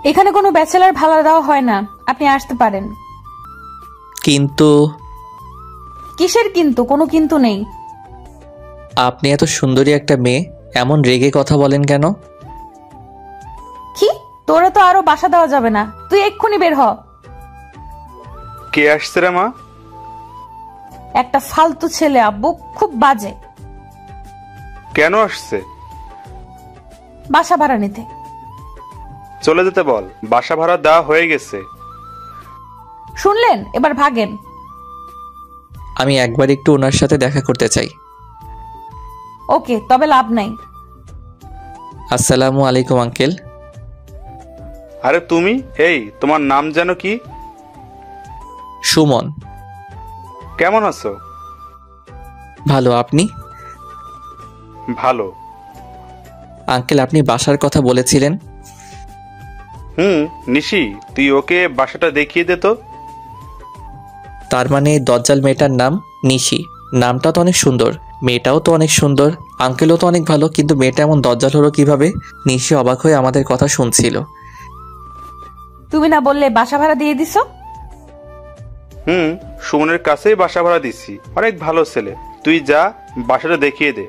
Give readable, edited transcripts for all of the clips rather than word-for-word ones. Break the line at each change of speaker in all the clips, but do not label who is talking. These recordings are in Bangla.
এখানে কোনো ব্যাচেলর ভাড়া দেওয়া হয় না, আপনি আসতে পারেন।
কিন্তু
কিসের কিন্তু? কোনো কিন্তু নেই।
আপনি এত সুন্দরী একটা মেয়ে, এমন রেগে কথা বলেন কেন?
কি? তোরা তো আরো বাসা দেওয়া যাবে না, তুই এক্ষুনি বের হ।
কে আসছে রে মা?
একটা ফালতু ছেলে আব্বু, খুব বাজে।
কেন আসছে?
বাসা ভাড়া নিতে।
চলে যেতে বল, বাসা ভাড়া দেওয়া হয়ে গেছে।
শুনলেন? এবার ভাগেন।
আমি একবার একটু ওনার সাথে দেখা করতে চাই।
ওকে, তবে লাভ নাই।
আসসালামু আলাইকুম আঙ্কেল।
আরে তুমি, এই তোমার নাম যেন কি?
সুমন।
কেমন আছো?
ভালো, আপনি?
ভালো।
আঙ্কেল, আপনি বাসার কথা বলেছিলেন।
নিশি, তুই ওকে বাসাটা দেখিয়ে দে তো।
তার মানে দজ্জাল মেয়েটার নাম নিশি। নামটা তো অনেক সুন্দর, মেয়েটাও তো অনেক সুন্দর, আঙ্কেলও তো অনেক ভালো, কিন্তু মেয়েটা এমন দজ্জাল হলো কিভাবে? নিশি অবাক হয়ে আমাদের কথা শুনছিল।
তুমি না বললে বাসা ভাড়া দিয়ে দিছো?
সুমনের কাছেই বাসা ভাড়া দিচ্ছি, অনেক ভালো ছেলে। তুই যা, বাসাটা দেখিয়ে দে।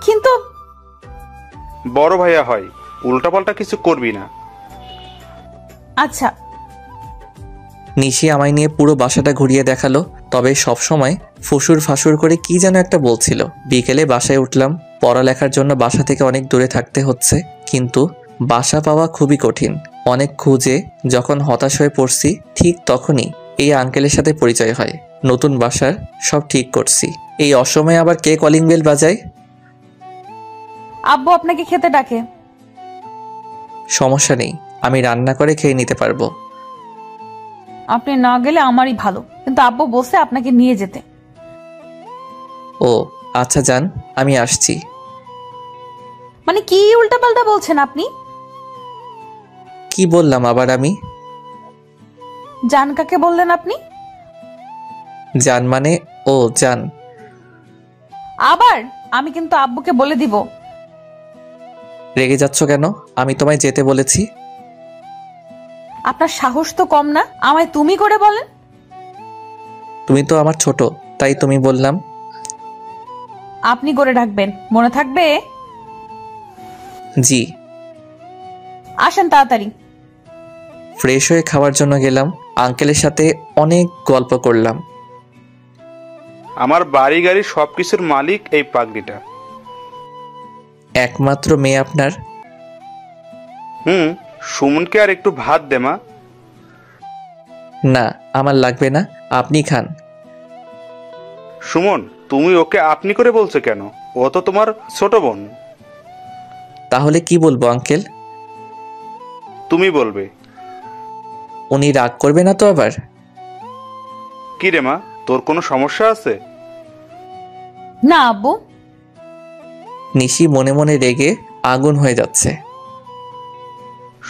কিন্তু
বড় ভাইয়া হয়, উল্টাপাল্টা কিছু করবি না।
আচ্ছা।
নিশি আমায় নিয়ে পুরো বাসাটা ঘুরিয়ে দেখালো, তবে সব সময় ফুসুর ফাসুর করে কি যেন একটা বলছিল। বিকেলে বাসায় উঠলাম। পড়ালেখার জন্য বাসা থেকে অনেক দূরে থাকতে হচ্ছে, কিন্তু বাসা পাওয়া খুবই কঠিন। অনেক খুঁজে যখন হতাশ হয়ে পড়ছি, ঠিক তখনই এই আঙ্কেলের সাথে পরিচয় হয়। নতুন বাসার সব ঠিক করছি, এই অসময়ে আবার কে কলিং বেল বাজায়?
আব্বু আপনাকে খেতে ডাকে।
সমস্যা নেই, আমি রান্না করে খেয়ে নিতে পারবো।
আপনি না গেলে আমারই ভালো, কিন্তু আব্বু বসে আপনাকে নিয়ে যেতে।
ও আচ্ছা, যান, আমি আসছি।
মানে কি উল্টাপাল্টা বলছেন আপনি?
কি বললাম আবার আমি?
জান কাকে বললেন আপনি?
যান মানে? ও যান।
আবার আমি কিন্তু আব্বুকে বলে দিব।
রেগে যাচ্ছ কেন? আমি তোমায় যেতে বলেছি।
আপনার সাহস তো কম না, আমায় তুমি করে বলেন।
তুমি তো আমার ছোট, তাই তুমি বললাম।
আপনি করে ডাকবেন, মনে থাকবে?
জি।
আসেন তাড়াতাড়ি।
ফ্রেশ হয়ে খাওয়ার জন্য গেলাম। আঙ্কেলের সাথে অনেক গল্প করলাম।
আমার বাড়ি গাড়ি সবকিছুর মালিক এই পাগড়িটা।
একমাত্র মেয়ে আপনার?
সুমনকে আর একটু ভাত দে মা।
না, আমার লাগবে না, আপনি খান।
সুমন, তুমি ওকে আপনি করে বলছো কেন? ও তো তোমার ছোট বোন।
তাহলে কি বলবো আঙ্কেল?
তুমি বলবে।
উনি রাগ করবে না তো আবার?
কি রে মা, তোর কোনো সমস্যা আছে?
না আব্বু।
নিশি মনে মনে রেগে আগুন হয়ে যাচ্ছে।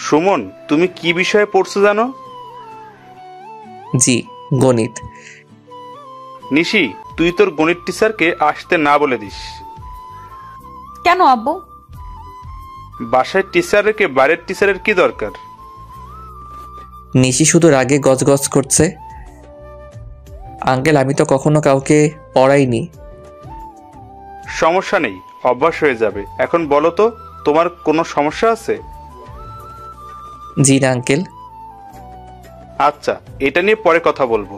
সুমন, তুমি কি বিষয়ে পড়ছো জানো?
জি, গণিত।
নিশি, তুই তোর গণিত টিচারকে আসতে না বলে দিস।
কেন আব্বু?
বাসায় টিচার রেখে বাইরের টিচারের কি দরকার?
নিশি শুধু রাগে গজগজ করছে। আঙ্কেল, আমি তো কখনো কাউকে পড়াইনি।
সমস্যা নেই, অভ্যাস হয়ে যাবে। এখন বলো তো, তোমার কোনো সমস্যা আছে?
জি না আঙ্কেল।
আচ্ছা, এটা নিয়ে পরে কথা বলবো।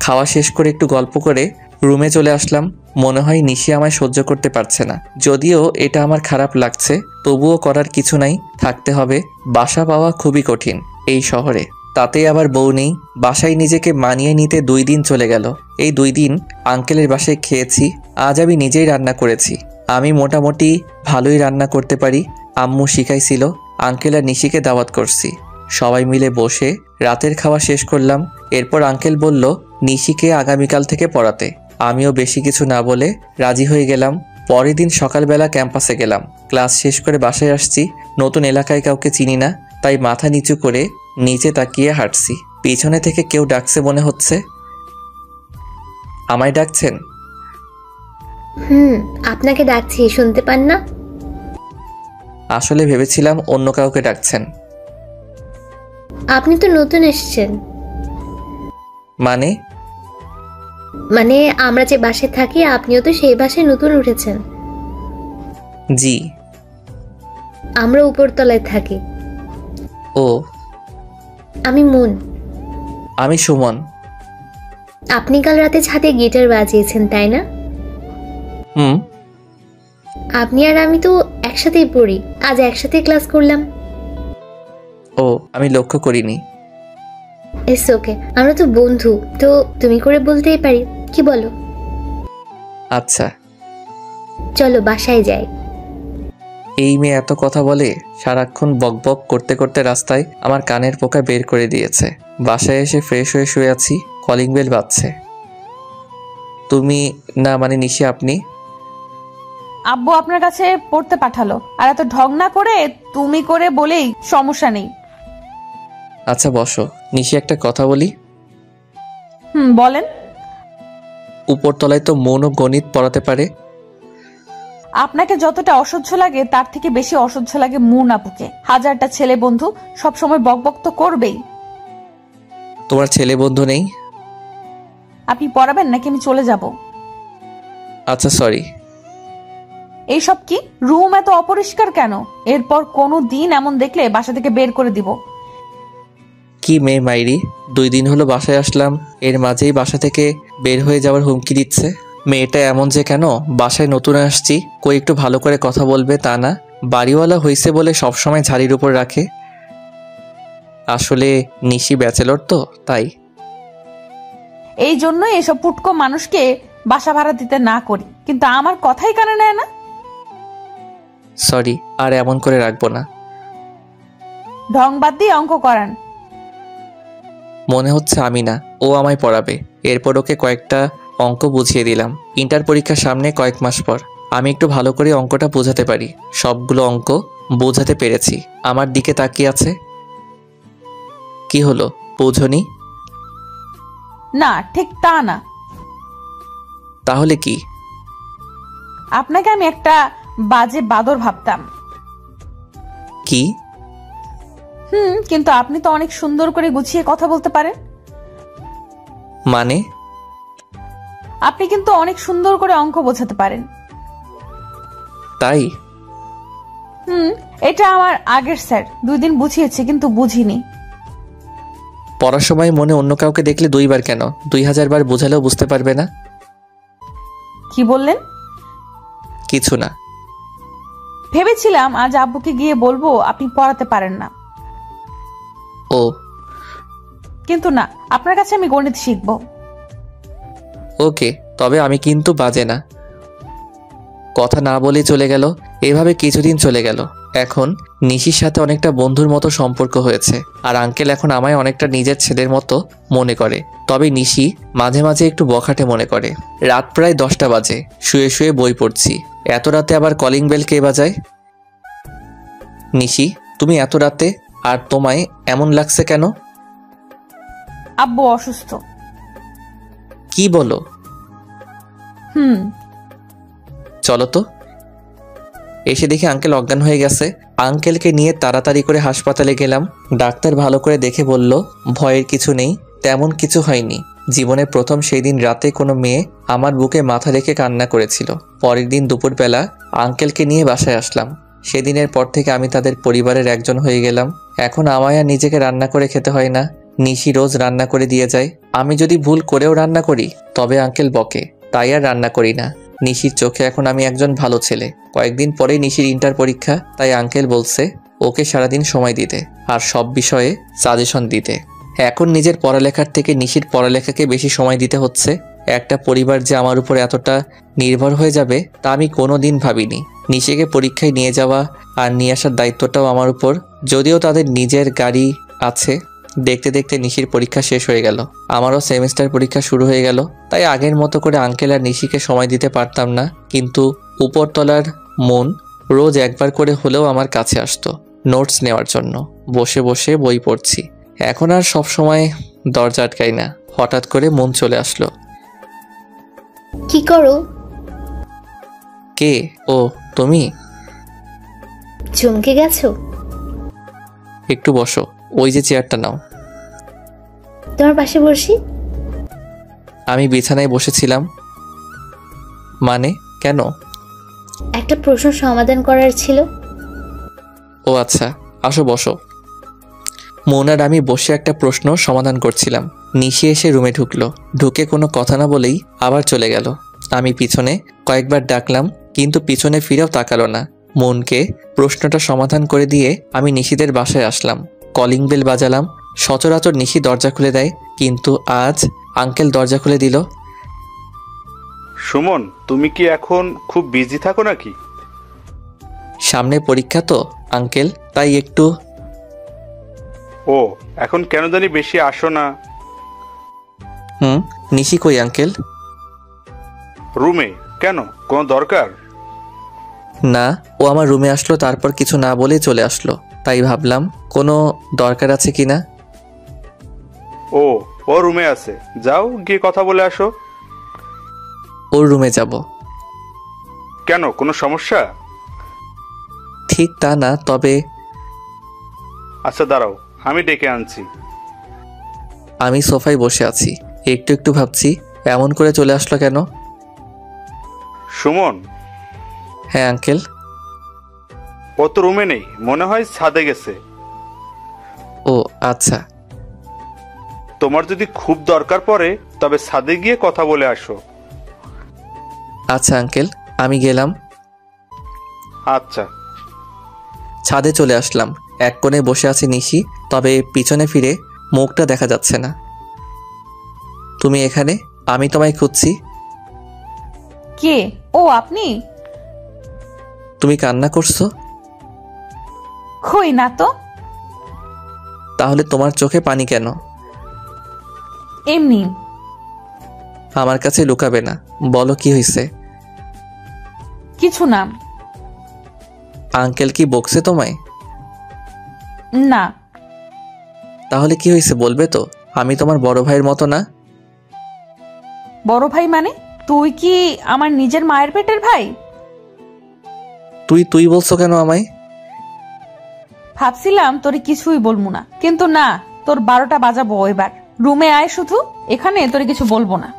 খাওয়া শেষ করে একটু গল্প করে রুমে চলে আসলাম। মনে হয় নিশি আমায় সহ্য করতে পারছে না। যদিও এটা আমার খারাপ লাগছে, তবুও করার কিছু নাই, থাকতে হবে। বাসা পাওয়া খুবই কঠিন এই শহরে, তাতে আবার বউ নেই। বাসায় নিজেকে মানিয়ে নিতে 2 দিন চলে গেল। এই 2 দিন আঙ্কেলের বাসায় খেয়েছি। আজ আমি নিজেই রান্না করেছি। আমি মোটামুটি ভালোই রান্না করতে পারি, আম্মু শিখাইছিল। আঙ্কেল আর নিশিকে দাওয়াত করছি। সবাই মিলে বসে রাতের খাওয়া শেষ করলাম। এরপর আঙ্কেল বলল নিশিকে আগামীকাল থেকে পড়াতে। আমিও বেশি কিছু না বলে রাজি হয়ে গেলাম। পরের দিন সকালবেলা ক্যাম্পাসে গেলাম। ক্লাস শেষ করে বাসায় আসছি। নতুন এলাকায় কাউকে চিনি না, তাই মাথা নিচু করে নিচে তাকিয়ে হাঁটছি। পিছনে থেকে কেউ ডাকছে মনে হচ্ছে। আমায় ডাকছেন?
আপনাকে ডাকছি, শুনতে পান না?
আসলে ভেবেছিলাম অন্য কাউকে ডাকছেন।
আপনি তো নতুন এসেছেন।
মানে?
মানে আমরা যে বাসায় থাকি আপনিও তো সেই বাসায় নতুন উঠেছেন।
জি।
আমরা উপরতলায় থাকি।
ও।
আমি মুন।
আমি সুমন।
আপনি কাল রাতে ছাদে গিটার বাজিয়েছেন তাই না?
হুম।
আপনি আর আমি তো একসাথেই পড়ি, আজ একসাথে ক্লাস করলাম।
ও, আমি লক্ষ্য করিনি।
ইটস ওকে, আমরা তো বন্ধু, তো তুমি করে বলতেই পারি, কি বলো?
আচ্ছা।
চলো বাসায় যাই।
এই মেয়ে এত কথা বলে, সারাক্ষণ বকবক করতে করতে রাস্তায় আমার কানের পোকা বের করে দিয়েছে। বাসায় এসে ফ্রেশ হয়ে শুয়ে আছি, কলিং বেল বাজছে। তুমি না, মানে নিশি, আপনি?
আব্বু আপনার কাছে পড়তে পাঠালো, আর এত ঢং না করে তুমি করে বলেই সমস্যা নেই।
আচ্ছা বসো। নিশি, একটা কথা বলি।
বলেন।
উপরতলায় তো মন ও গণিত পড়াতে পারে।
আপনাকে যতটা অসহ্য লাগে তার থেকে বেশি অসহ্য লাগে মুন আপুকে। হাজারটা ছেলে বন্ধু সব সময় বকবক তো করবেই।
তোমার ছেলে বন্ধু নেই?
আপনি পড়াবেন নাকি আমি চলে যাব?
আচ্ছা সরি।
এইসব কি? রুম এত অপরিষ্কার কেন? এরপর কোনো দিন এমন দেখলে বাসা থেকে বের করে দিব।
কি মেয়ে মাইরি, 2 দিন হলো বাসায় আসলাম, এর মাঝেই বাসা থেকে বের হয়ে যাওয়ার হুমকি দিচ্ছে। মেয়েটা এমন যে কেন? বাসায় নতুন আসছি, কই একটু ভালো করে কথা বলবে তা না, বাড়িওয়ালা হয়েছে বলে সবসময় ঝাড়ির উপর রাখে। আসলে নিশি ব্যাচেলর তো, তাই।
এই জন্যই এসব পুটকো মানুষকে বাসা ভাড়া দিতে না করি, কিন্তু আমার কথাই কানে নেয় না।
সরি, আর এমন করে রাখবো না।
ঢং বাদ দিয়ে অঙ্ক করান।
মনে হচ্ছে আমি না, ও আমায় পড়াবে। এরপর ওকে কয়েকটা অঙ্ক বুঝিয়ে দিলাম। ইন্টার পরীক্ষার সামনে কয়েক মাস পর আমি একটু ভালো করে অঙ্কটা বোঝাতে পারি। সবগুলো অঙ্ক বোঝাতে পেরেছি। আমার দিকে তাকিয়ে আছে। কি হলো, বোঝনি?
না, ঠিক তা না।
তাহলে কি?
আপনাকে আমি একটা বাজে বাদর ভাবতাম।
কি?
কিন্তু আপনি তো অনেক সুন্দর করে গুছিয়ে কথা বলতে পারেন।
মানে?
আপনি কিন্তু অনেক সুন্দর করে অঙ্ক বোঝাতে পারেন।
তাই?
এটা আমার আগের স্যার 2 দিন বুঝিয়েছে, কিন্তু বুঝিনি।
পড়ার সময় মনে অন্য কাউকে দেখলে 2 বার কেন, 2000 বার বোঝালেও বুঝতে পারবে না।
কি বললেন?
কিছু না।
ভেবেছিলাম আজ আব্বুকে গিয়ে বলবো আপনি পড়াতে পারেন না।
ও।
কিন্তু না, আপনার কাছে আমি গণিত শিখবো।
ওকে, তবে আমি কিন্তু বাজে না। কথা না বলে চলে গেল। এভাবে কিছুদিন চলে গেল। এখন নিশির সাথে অনেকটা বন্ধুর মতো সম্পর্ক হয়েছে, আর আঙ্কেল এখন আমায় অনেকটা নিজের ছেলের মতো মনে করে। তবে নিশি মাঝে মাঝে একটু বখাটে মনে করে। রাত প্রায় 10টা বাজে, শুয়ে শুয়ে বই পড়ছি। এত রাতে আবার কলিং বেল কে বাজায়? নিশি, তুমি এত রাতে, আর তোমায় এমন লাগছে কেন?
আব্বু অসুস্থ।
কি বলো? চলো তো। এসে দেখি আঙ্কেল অজ্ঞান হয়ে গেছে। আঙ্কেলকে নিয়ে তাড়াতাড়ি করে হাসপাতালে গেলাম। ডাক্তার ভালো করে দেখে বলল ভয়ের কিছু নেই, তেমন কিছু হয়নি। জীবনে প্রথম সেই দিন রাতে কোনো মেয়ে আমার বুকে মাথা রেখে কান্না করেছিল। পরের দিন দুপুরবেলা আঙ্কেলকে নিয়ে বাসায় আসলাম। সেদিনের পর থেকে আমি তাদের পরিবারের একজন হয়ে গেলাম। এখন আমায় আর নিজেকে রান্না করে খেতে হয় না, নিশি রোজ রান্না করে দিয়ে যায়। আমি যদি ভুল করেও রান্না করি তবে আঙ্কেল বকে, তাই আর রান্না করি না। নিশির চোখে এখন আমি একজন ভালো ছেলে। কয়েকদিন পরেই নিশির ইন্টার পরীক্ষা, তাই আঙ্কেল বলছে ওকে সারাদিন সময় দিতে আর সব বিষয়ে সাজেশন দিতে। এখন নিজের পড়ালেখার থেকে নিশির পড়ালেখাকে বেশি সময় দিতে হচ্ছে। একটা পরিবার যে আমার উপর এতটা নির্ভর হয়ে যাবে তা আমি কোনোদিন ভাবিনি। নিশিকে পরীক্ষায় নিয়ে যাওয়া আর নিয়ে আসার দায়িত্বটাও আমার উপর। যদিও তাদের নিজের গাড়ি আছে। দেখতে দেখতে নিশির পরীক্ষা শেষ হয়ে গেল, আমারও সেমিস্টার পরীক্ষা শুরু হয়ে গেল। তাই আগের মতো করে আঙ্কেল আর নিশিকে সময় দিতে পারতাম না, কিন্তু উপরতলার মন রোজ একবার করে হলেও আমার কাছে আসতো নোটস নেওয়ার জন্য। বসে বসে বই পড়ছি। এখন আর সব সময় দরজা আটকাই না। হঠাৎ করে মন চলে আসলো।
কি করো?
কে? ও তুমি?
চমকে গেছো?
একটু বসো, ওই যে চেয়ারটা নাও।
তোমার পাশে বসি।
আমি বিছানায় বসেছিলাম। মানে কেন?
একটা প্রশ্ন সমাধান করার ছিল।
ও আচ্ছা, আসো বসো। মৌনার আমি বসে একটা প্রশ্ন সমাধান করছিলাম। নিশি এসে রুমে ঢুকলো, ঢুকে কোনো কথা না বলেই আবার চলে গেল। আমি পিছনে কয়েকবার ডাকলাম, কিন্তু পিছনে ফিরেও তাকালো না। মনকে প্রশ্নটা সমাধান করে দিয়ে আমি নিশিদের বাসায় আসলাম। Calling bell বাজালাম। সচরাচর নিশি দরজা খুলে দেয়, কিন্তু আজ আঙ্কেল দরজা খুলে দিল।
সুমন, তুমি কি এখন খুব বিজি থাকো নাকি?
সামনে পরীক্ষা তো আঙ্কেল, তাই একটু।
ও, এখন কেন জানি বেশি আসো না।
নিশি কই আঙ্কেল?
রুমে। কেন, কোনো দরকার?
না, ও আমার রুমে আসলো, তারপর কিছু না বলেই চলে আসলো, তাই ভাবলাম কোনো দরকার আছে কিনা।
ও, ও রুমে আছে, যাও গিয়ে কথা বলে আসো।
ওর রুমে যাব?
কেন, কোনো সমস্যা?
ঠিক তা না, তবে।
আচ্ছা দাঁড়াও, আমি ডেকে আনছি।
আমি সোফায় বসে আছি, একটু একটু ভাবছি এমন করে চলে আসলো কেন।
সুমন।
হ্যাঁ আঙ্কেল।
ও তো রুমে নেই, মনে হয় ছাদে গেছে।
ও আচ্ছা।
তোমার যদি খুব দরকার পড়ে তবে ছাদে গিয়ে কথা বলে আসো।
আচ্ছা আঙ্কেল, আমি গেলাম।
আচ্ছা।
ছাদে চলে আসলাম। এক কোণে বসে আছে নিশি, তবে পিছনে ফিরে মুখটা দেখা যাচ্ছে না। তুমি এখানে? আমি তোমায় খুঁজছি।
কে? ও আপনি?
তুমি কান্না করছো?
কই না তো।
তাহলে তোমার চোখে পানি কেন?
এমনি।
আমার কাছে লুকাবে না, বলো কি হয়েছে।
কিছু না।
আঙ্কেল কি বকছে তোমায়?
না।
তাহলে কি হয়েছে বলবে তো? আমি তোমার বড় ভাইয়ের মতো না।
বড় ভাই মানে? তুই কি আমার নিজের মায়ের পেটের ভাই?
তুই বলছো কেন আমায়?
ভাবছিলাম তোরে কিছুই বলবো না, কিন্তু না, তোর 12টা বাজাবো এবার। রুমে আয় শুধু, এখানে তোরে কিছু বলবো না।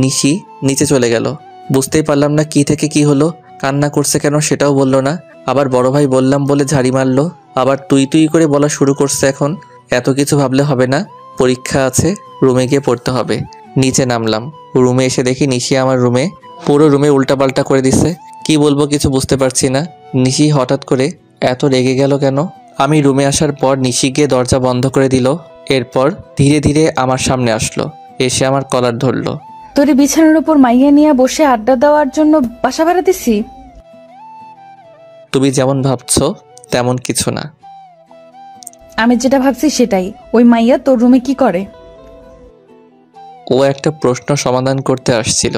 নিশি নিচে চলে গেল। বুঝতেই পারলাম না কি থেকে কি হলো। কান্না করছে কেন সেটাও বলল না। আবার বড় ভাই বললাম বলে ঝাড়ি মারলো। আবার তুই করে বলা শুরু করছে। এখন এত কিছু ভাবলে হবে না, পরীক্ষা আছে, রুমে গিয়ে পড়তে হবে। নিচে নামলাম। রুমে এসে দেখি নিশি আমার রুমে, পুরো রুমে উল্টাপাল্টা করে দিছে। কি বলবো কিছু বুঝতে পারছি না। নিশি হঠাৎ করে এত রেগে গেল কেন? আমি রুমে আসার পর নিশি গিয়ে দরজা বন্ধ করে দিল। এরপর ধীরে ধীরে আমার সামনে আসলো, এসে আমার কলার ধরলো।
তোরে বিছানার উপর মাইয়া নিয়ে বসে আড্ডা দেওয়ার জন্য বাসা ভাড়া দিছি?
তুমি যেমন ভাবছো তেমন কিছু না।
আমি যেটা ভাবছি সেটাই। ওই মাইয়া তোর রুমে কি করে?
ও একটা প্রশ্ন সমাধান করতে আসছিল।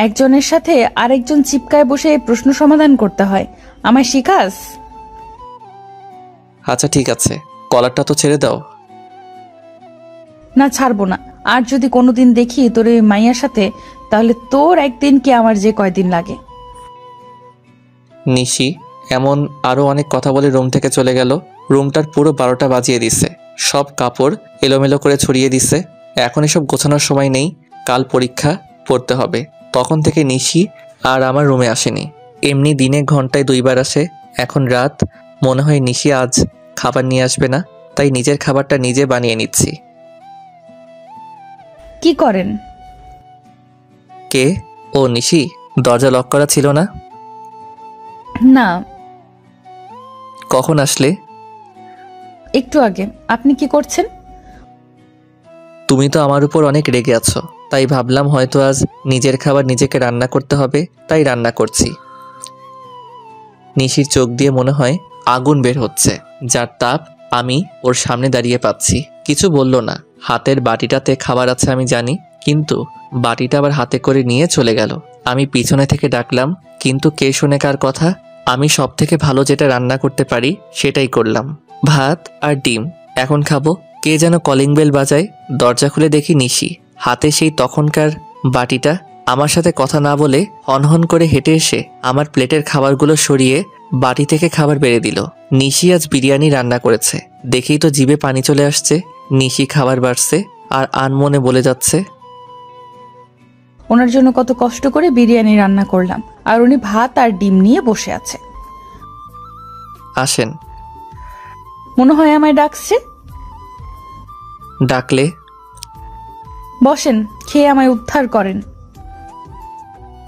একজনের সাথে আরেকজন চিপকায় বসে এই প্রশ্ন সমাধান করতে হয়? আমায় শিখাস?
আচ্ছা ঠিক আছে, কলারটা তো ছেড়ে দাও।
না, ছাড়বো না। আর যদি কোনোদিন দেখি তোর এই মাইয়ার সাথে, তাহলে তোর একদিন কি আমার যে কয়দিন লাগে।
নিশি এমন আরো অনেক কথা বলে রুম থেকে চলে গেল। রুমটার পুরো 12টা বাজিয়ে দিছে। সব কাপড় এলোমেলো করে ছড়িয়ে দিছে। এখন এসব গোছানোর সময় নেই, কাল পরীক্ষা, পড়তে হবে। তখন থেকে নিশি আর আমার রুমে আসেনি। এমনি দিনে ঘন্টায় 2বার আসে। এখন রাত, মনে হয় নিশি আজ খাবার নিয়ে আসবে না, তাই নিজের খাবারটা নিজে বানিয়ে নিচ্ছি।
কি করেন?
কে? ও নিশি, দরজা লক করা ছিল না?
না।
কখন আসলে?
একটু আগে। আপনি কি করছেন?
তুমি তো আমার উপর অনেক রেগে আছো, তাই ভাবলাম হয়তো আজ নিজের খাবার নিজেকে রান্না করতে হবে, তাই রান্না করছি। নিশির চোখ দিয়ে মনে হয় আগুন বের হচ্ছে, যার তাপ আমি ওর সামনে দাঁড়িয়ে পাচ্ছি। কিছু বলল না। হাতের বাটিটাতে খাবার আছে আমি জানি, কিন্তু বাটিটা আবার হাতে করে নিয়ে চলে গেল। আমি পিছনে থেকে ডাকলাম, কিন্তু কে শোনে কার কথা। আমি সব থেকে ভালো যেটা রান্না করতে পারি সেটাই করলাম, ভাত আর ডিম। এখন খাবো। কে যেন কলিং বেল বাজায়। দরজা খুলে দেখি নিশি, হাতে সেই তখনকার বাটিটা। আমার সাথে কথা না বলে হনহন করে হেঁটে এসে আমার প্লেটের খাবারগুলো সরিয়ে বাটি থেকে খাবার বেড়ে দিল। নিশি আজ বিরিয়ানি রান্না করেছে দেখেই তো জিভে পানি চলে আসছে। নিশি খাবার বাড়ছে আর আনমনে বলে যাচ্ছে,
ওনার জন্য কত কষ্ট করে বিরিয়ানি রান্না করলাম, আর উনি ভাত আর ডিম নিয়ে বসে আছে।
আসেন।
মনে হয় আমায় ডাকছে।
ডাকলে
বসেন, খেয়ে আমায় উদ্ধার করেন।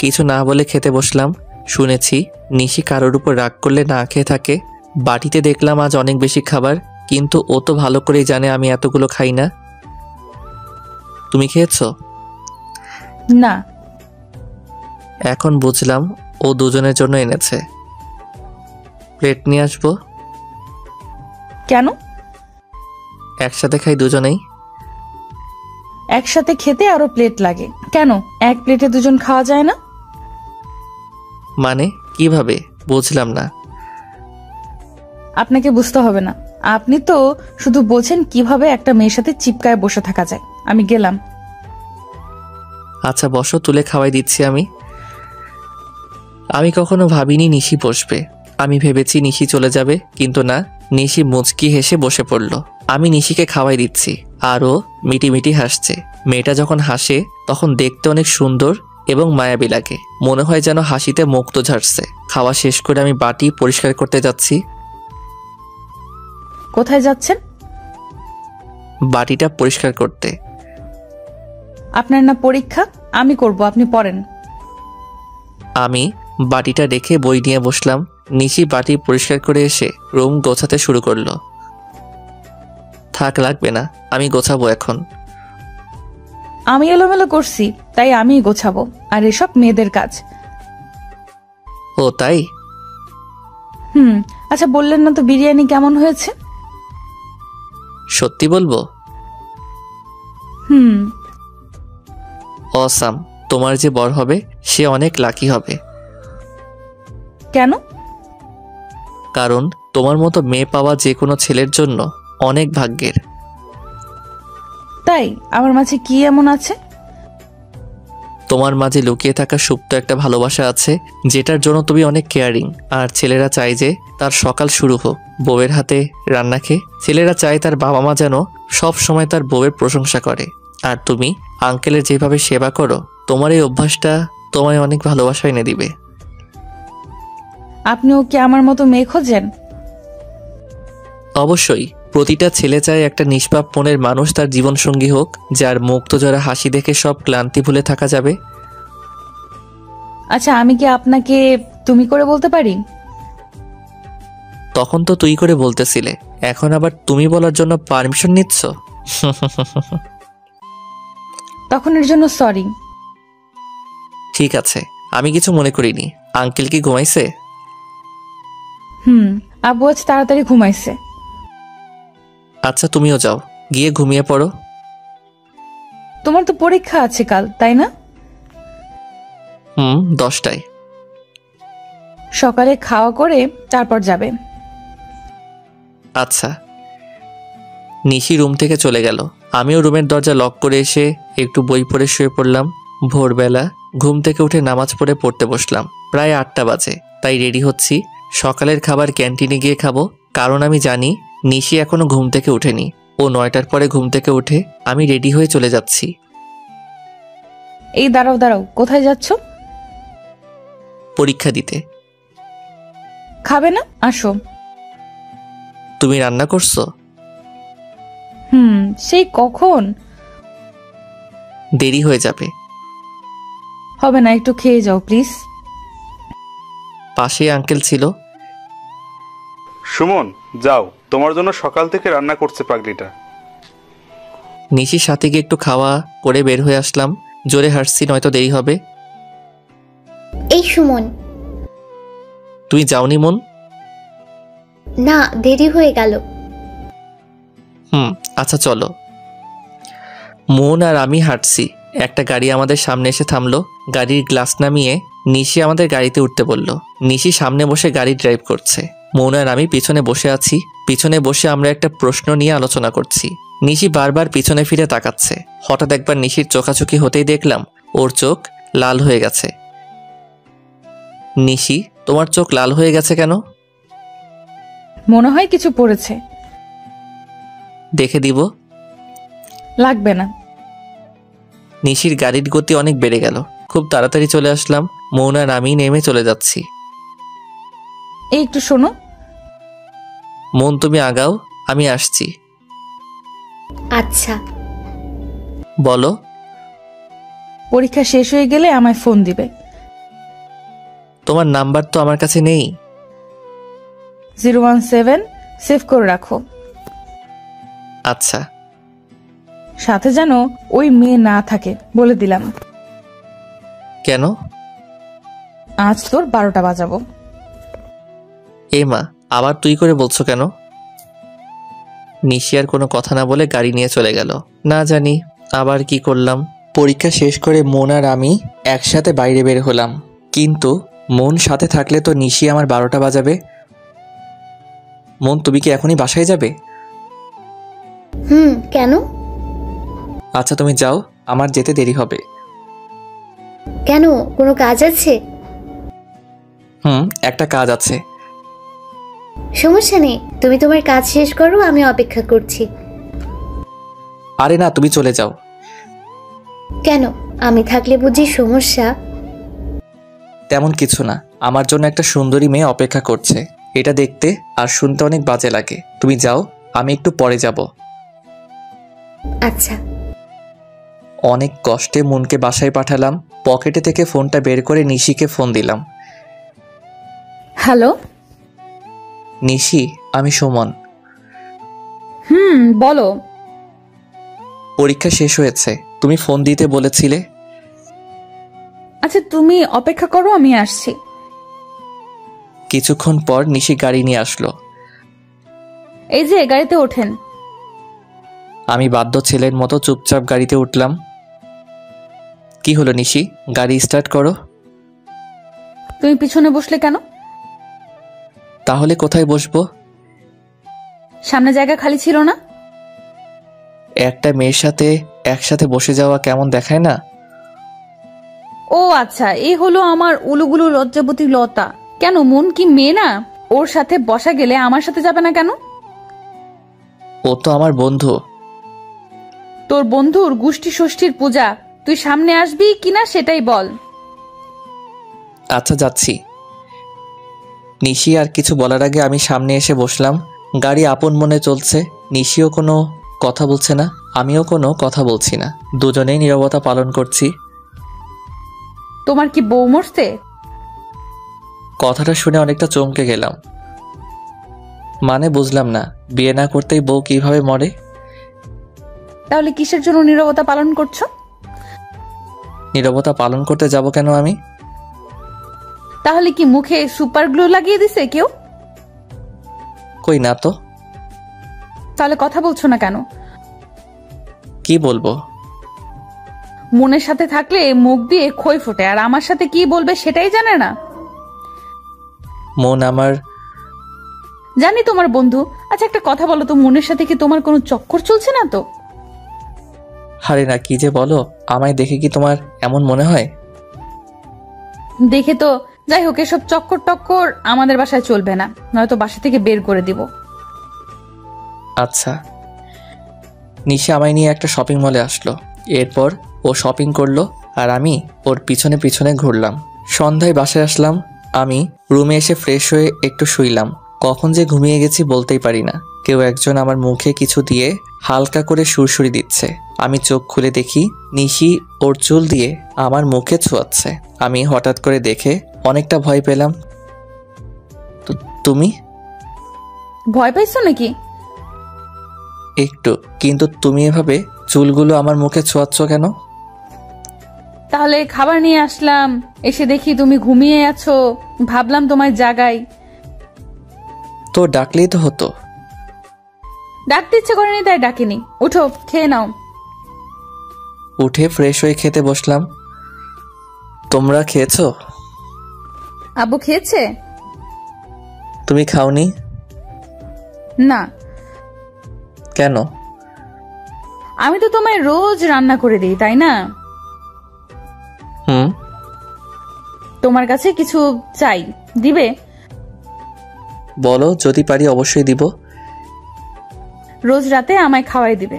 কিছু না বলে খেতে বসলাম। শুনেছি নিশি কারোর উপর রাগ করলে না খেয়ে থাকে। বাটিতে দেখলাম আজ অনেক বেশি খাবার, কিন্তু ও তো ভালো করেই জানে আমি এতগুলো খাই না। তুমি খেয়েছো?
না।
এখন বুঝলাম ও দুজনের জন্য এনেছে। প্লেট নিয়ে আসবো?
কেন?
একসাথে খাই দুজনেই।
একসাথে খেতে আরো প্লেট লাগে কেন? এক প্লেটে দুজন খাওয়া যায় না?
মানে কিভাবে? বুঝলাম না।
আপনাকে বুঝতে হবে না, আপনি তো শুধু বোঝেন কিভাবে একটা মেয়ের সাথে চিপকায় বসে থাকা যায়। আমি গেলাম।
আচ্ছা বসো, তুলে খাওয়াই দিচ্ছি আমি। আমি কখনো ভাবিনি নিশি বসবে। আমি ভেবেছি নিশি চলে যাবে, কিন্তু না, নিশি মুচকি হেসে বসে পড়ল। আমি নিশিকে খাওয়াই দিচ্ছি আর ও মিটিমিটি হাসছে। মেয়েটা যখন হাসে তখন দেখতে অনেক সুন্দর এবং মায়াবী লাগে। মনে হয় যেন হাসিতে মুক্ত ঝাড়ছে। খাওয়া শেষ করে আমি বাটি পরিষ্কার করতে যাচ্ছি।
কোথায় যাচ্ছেন?
বাটিটা পরিষ্কার করতে।
আপনার না পরীক্ষা? আমি করব, আপনি পড়েন।
আমি বাটিটা রেখে বই নিয়ে বসলাম। নিশি বাটি পরিষ্কার করে এসে রুম গোছাতে শুরু করলো। থাক, লাগবে না, আমি গোছাবো এখন।
আমি এলোমেলো করছি, তাই আমিই গোছাবো, আর এসব মেয়েদের কাজ।
ও তাই?
আচ্ছা, বললেন না তো বিরিয়ানি কেমন হয়েছে?
সত্যি বলবো?
হুম।
অসাম। তোমার যে বর হবে সে অনেক লাকি হবে।
কেন?
কারণ তোমার মতো মেয়ে পাওয়া যে কোনো ছেলের জন্য অনেক ভাগ্যের।
তাই? আমার মাঝে কি এমন আছে?
তোমার মাঝে লুকিয়ে থাকা সুপ্ত একটা ভালোবাসা আছে, যেটার জন্য তুমি অনেক কেয়ারিং। আর ছেলেরা চায় যে তার সকাল শুরু হোক বউয়ের হাতে রান্না খেয়ে। ছেলেরা চায় তার বাবা মা যেন সব সময় তার বউয়ের প্রশংসা করে। আর তুমি আঙ্কেলের যেভাবে সেবা করো, তোমার এই অভ্যাসটা তোমায় অনেক ভালোবাসা এনে দিবে।
আপনিও কি আমার মতো মেয়ে খোঁজেন?
অবশ্যই। প্রতিটা ছেলে চায় একটা নিষ্পাপ মনের মানুষ তার জীবনসঙ্গী হোক, যার মুক্ত জরা হাসি দেখে সব ক্লান্তি ভুলে থাকা যাবে।
আচ্ছা, আমি কি আপনাকে তুমি করে বলতে পারি?
তখন তো তুই করে বলতেছিলে, এখন আবার তুমি বলার জন্য পারমিশন নিচ্ছ?
তখন এর জন্য সরি।
ঠিক আছে, আমি কিছু মনে করিনি। আঙ্কেল কি ঘুমাইছে?
আব্বু আজ তাড়াতাড়ি ঘুমাইছে।
আচ্ছা তুমিও যাও, গিয়ে ঘুমিয়ে পড়ো।
তোমার তো পরীক্ষা আছে কাল, তাই না?
10টায়।
সকালে খাওয়া করে তারপর যাবে।
আচ্ছা। নিশি রুম থেকে চলে গেল। আমিও রুমের দরজা লক করে এসে একটু বই পড়ে শুয়ে পড়লাম। ভোরবেলা ঘুম থেকে উঠে নামাজ পড়তে বসলাম। প্রায় 8টা বাজে, তাই রেডি হচ্ছি। সকালের খাবার ক্যান্টিনে গিয়ে খাবো, কারণ আমি জানি নিশি এখনো ঘুম থেকে উঠেনি। ও 9টার পরে ঘুম থেকে উঠে। আমি রেডি হয়ে চলে যাচ্ছি।
এই দাঁড়াও দাঁড়াও, কোথায় যাচ্ছ?
পরীক্ষা দিতে।
খাবে না? আসো।
তুমি রান্না করছো?
সেই কখন?
দেরি হয়ে যাবে।
হবে না, একটু খেয়ে যাও প্লিজ।
পাশে আঙ্কেল ছিল।
সুমন, যাও, তোমার জন্য সকাল থেকে রান্না করছে পাগলিটা।
নিশির সাথে গিয়ে একটু খাওয়া করে বের হয়ে আসলাম। জোরে হাঁটছি, নয়তো দেরি হবে।
এই সুমন।
তুই যাওনি মন?
না, দেরি হয়ে গেল।
আচ্ছা চলো। মন আর আমি হাঁটছি। একটা গাড়ি আমাদের সামনে এসে থামলো। গাড়ির গ্লাস নামিয়ে নিশি আমাদের গাড়িতে উঠতে বলল। নিশি সামনে বসে গাড়ি ড্রাইভ করছে। মন আর আমি পিছনে বসে আছি। পিছনে বসে আমরা একটা প্রশ্ন নিয়ে আলোচনা করছি। নিশি বারবার পিছনে ফিরে তাকাচ্ছে। হঠাৎ একবার নিশির চোখাচোখি হতেই দেখলাম ওর চোখ লাল হয়ে গেছে। নিশি, তোমার চোখ লাল হয়ে গেছে কেন?
মনে হয় কিছু পড়েছে।
দেখে দিব?
লাগবে না।
নিশির গাড়ির গতি অনেক বেড়ে গেল। খুব তাড়াতাড়ি চলে আসলাম। মৌন আর আমি নেমে চলে যাচ্ছি।
এই একটু শোনো।
মন, তুমি আগাও, আমি আসছি।
আচ্ছা।
বলো।
পরীক্ষা শেষ হয়ে গেলে আমায় ফোন দিবে।
তোমার নাম্বার তো আমার কাছে নেই।
017 সেভ করে রাখো।
আচ্ছা।
সাথে যেন ওই মেয়ে না থাকে বলে দিলাম।
কেন?
আজ তোর 12টা বাজাবো।
এ মা, আবার তুই করে বলছো কেন? নিশি আর কোনো কথা না বলে গাড়ি নিয়ে চলে গেল। না জানি আবার কি করলাম। পরীক্ষা শেষ করে মন আর আমি একসাথে বাইরে বের হলাম, কিন্তু মন সাথে থাকলে তো নিশি আমার 12টা বাজাবে। মন, তুমি কি এখনই বাসায় যাবে?
কেন?
আচ্ছা তুমি যাও, আমার যেতে দেরি হবে।
কেন, কোনো কাজ আছে?
একটা কাজ আছে।
সমস্যা নেই, তুমি তোমার কাজ শেষ করো, আমি অপেক্ষা করছি।
আরে না, তুমি চলে যাও।
কেন, আমি থাকলে বুঝি সমস্যা?
তেমন কিছু না, আমার জন্য একটা সুন্দরী মেয়ে অপেক্ষা করছে। এটা দেখতে আর শুনতে অনেক বাজে লাগে। তুমি যাও, আমি একটু পরে যাব।
আচ্ছা।
অনেক কষ্টে মনকে বাসায় পাঠালাম। পকেটে থেকে ফোনটা বের করে নিশিকে ফোন দিলাম।
হ্যালো।
নিশি, আমি সুমন।
বলো।
পরীক্ষা শেষ হয়েছে, তুমি ফোন দিতে বলেছিলে।
আচ্ছা তুমি অপেক্ষা করো, আমি আসছি।
কিছুক্ষণ পর নিশি গাড়ি নিয়ে আসলো।
এই যে গাড়িতে ওঠেন।
আমি বাধ্য ছেলের মতো চুপচাপ গাড়িতে উঠলাম। কি হলো নিশি, গাড়ি স্টার্ট করো।
তুমি পিছনে বসলে কেন?
তাহলে কোথায় বসবো?
সামনে জায়গা খালি ছিল না?
একটা মেয়ের সাথে একসাথে বসে যাওয়া কেমন দেখায় না?
ও আচ্ছা, এই হলো আমার উলুগুলু লজ্জাবতী লতা। কেন, মন কি মেয়ে না? ওর সাথে বসা গেলে আমার সাথে যাবে না কেন?
ও তো আমার বন্ধু।
তোর বন্ধুর গোষ্ঠী ষষ্ঠীর পূজা, তুই সামনে আসবি কিনা সেটাই বল।
আচ্ছা যাচ্ছি। নিশি আর কিছু বলার আগে আমি সামনে এসে বসলাম। গাড়ি আপন মনে চলছে। নিশিও কোনো কথা বলছে না, আমিও কোনো কথা বলছি না। দুজনেই নীরবতা পালন করছি।
তোমার কি বউ মরছে?
কথাটা শুনে অনেকটা চমকে গেলাম। মানে বুঝলাম না, বিয়ে না করতেই বউ কিভাবে মরে?
তাহলে কিসের জন্য নীরবতা পালন করছো?
নীরবতা পালন করতে যাব কেন আমি?
তাহলে কি মুখে সুপার গ্লু লাগিয়ে দিছে কেউ?
কই না তো।
তাহলে কথা বলছো না কেন?
কি বলবো?
মনের সাথে থাকলে মুখ দিয়ে খই ফোটে, আর আমার সাথে কি বলবে সেটাই জানে না।
মন আমার।
জানি তোমার বন্ধু। আচ্ছা একটা কথা বলো তো, মনের সাথে কি তোমার কোনো চক্কর চলছে না তো?
হারে না, কি যে বলো, আমায় দেখে কি তোমার এমন মনে হয়?
দেখে তো। যাই হোক, এসব চক্কর টক্কর আমাদের বাসায় চলবে না, নয়তো বাসা থেকে বের করে দিব।
আচ্ছা। নিশা আমায় নিয়ে একটা শপিং মলে আসলো। এরপর ও শপিং করলো আর আমি ওর পিছনে পিছনে ঘুরলাম। সন্ধ্যায় বাসায় আসলাম। আমি রুমে এসে ফ্রেশ হয়ে একটু শুইলাম। কখন যে ঘুমিয়ে গেছি বলতেই পারি না। কেউ একজন আমার মুখে কিছু দিয়ে হালকা করে সুরসুরি দিচ্ছে। আমি চোখ খুলে দেখি নিশি ওর চুল দিয়ে আমার মুখে ছোঁয়াচ্ছে। আমি হঠাৎ করে দেখে অনেকটা ভয় পেলাম। তুমি?
ভয় পাইছো নাকি?
একটু, কিন্তু তুমি এভাবে চুলগুলো আমার মুখে ছোঁয়াচ্ছ কেন?
তাহলে খাবার নিয়ে আসলাম, এসে দেখি তুমি ঘুমিয়ে আছো, ভাবলাম তোমায় জাগাই।
তো ডাকলেই তো হতো।
ডাকতে ইচ্ছে করেনি তাই ডাকিনি। উঠো, খেয়ে নাও।
উঠে ফ্রেশ হয়ে খেতে বসলাম। তোমরা খেয়েছো?
আব্বু খেয়েছে?
তুমি খাওনি?
না।
কেন?
আমি তো তোমায় রোজ রান্না করে দিই, তাই না? তোমার কাছে কিছু চাই, দিবে?
বলো, যদি পারি অবশ্যই দিব।
রোজ রাতে আমায় খাওয়াই দিবে।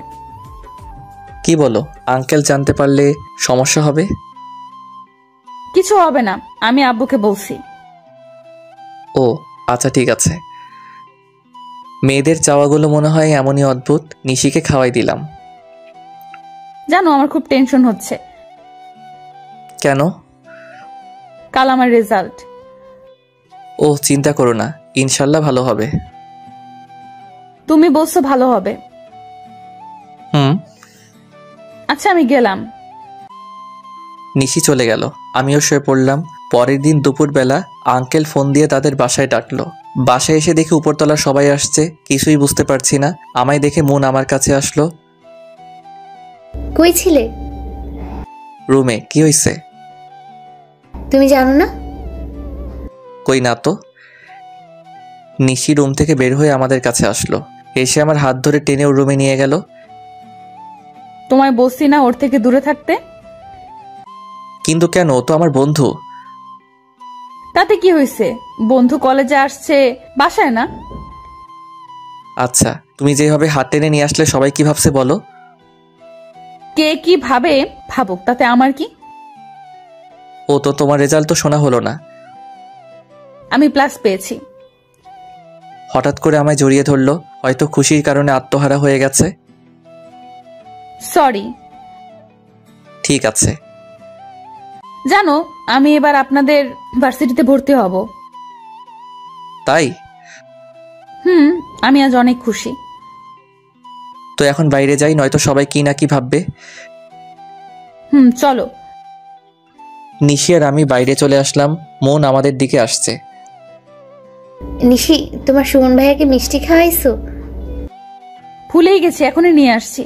কি বলো, আঙ্কেল জানতে পারলে সমস্যা হবে?
কিছু হবে না, আমি আব্বুকে বলছি।
ও আচ্ছা, ঠিক আছে। মেয়েদের চাওয়াগুলো মনে হয় এমনই অদ্ভুত। নিশিকে খাওয়াই দিলাম।
জানো, আমার খুব টেনশন হচ্ছে।
কেন?
কাল আমার রেজাল্ট।
ও চিন্তা করো না, ইনশাল্লাহ ভালো হবে।
তুমি বলছো ভালো হবে।
হুম।
আচ্ছা, আমি গেলাম।
নিশি চলে গেল, আমিও শুয়ে পড়লাম। পরের দিন দুপুরবেলা আঙ্কেল ফোন দিয়ে তাদের বাসায় ডাকলো। বাসায় এসে দেখি উপরতলা সবাই আসছে, কিছুই বুঝতে পারছি না। আমায় দেখে মন আমার কাছে আসলো।
কই ছিলে?
রুমে। কি হয়েছে?
তুমি জানো না?
কই না তো। নিশি রুম থেকে বের হয়ে আমাদের কাছে আসলো, এসে আমার হাত ধরে টেনে ওর রুমে নিয়ে গেল।
তোমায় বলছি না ওর থেকে দূরে থাকতে?
কিন্তু কেন? ও তো আমার বন্ধু।
তাতে কি হয়েছে? বন্ধু কলেজে আসছে, বাসায় না।
আচ্ছা, তুমি যেভাবে হাত টেনে নিয়ে আসলে সবাই কি ভাবছে বলো?
কে কি ভাবে ভাবুক, তাতে আমার কি?
ও তো তোমার রেজাল্ট তো শোনা হলো না।
আমি প্লাস পেয়েছি।
হঠাৎ করে আমায় জড়িয়ে ধরলো, হয়তো খুশির কারণে আত্মহারা হয়ে গেছে।
সরি।
ঠিক আছে।
জানো, আমি এবার আপনাদের ভার্সিটিতে ভর্তি হব।
তাই?
হুম, আমি আজ অনেক খুশি।
তো এখন বাইরে যাই, নয়তো সবাই কি না কি ভাববে।
হুম, চলো।
নিশি আর আমি বাইরে চলে আসলাম। মন আমাদের দিকে আসছে।
নিশি, তোমার সুমন ভাইয়াকে মিষ্টি খাওয়াইছো?
ভুলেই গেছি, এখনই নিয়ে আসছি।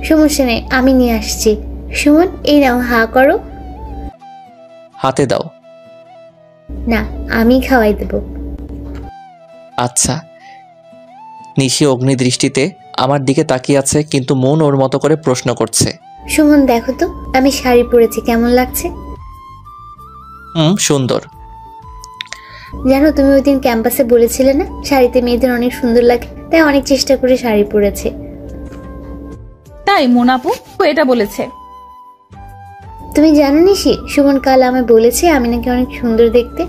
সমস্যা নেই, আমি নিয়ে আসছি। সুমন, এই নাও, হা করো।
হাতে দাও।
না, আমি খাওয়াই দেব।
আচ্ছা। নিশি অগ্নি দৃষ্টিতে আমার দিকে তাকিয়ে আছে, কিন্তু মন ওর মতো করে প্রশ্ন করছে।
সুমন, দেখো তো আমি শাড়ি পরেছি, কেমন লাগছে?
সুন্দর।
জানো, তুমি ওই দিন ক্যাম্পাসে বলেছিলে না শাড়িতে মেয়েদের অনেক সুন্দর লাগে, তাই অনেক চেষ্টা করে শাড়ি পরেছে।
তাই মোনাপু এটা বলেছে?
তুমি জানো নিশি, সুমন কাল আমায় বলেছে আমি নাকি অনেক সুন্দর দেখতে।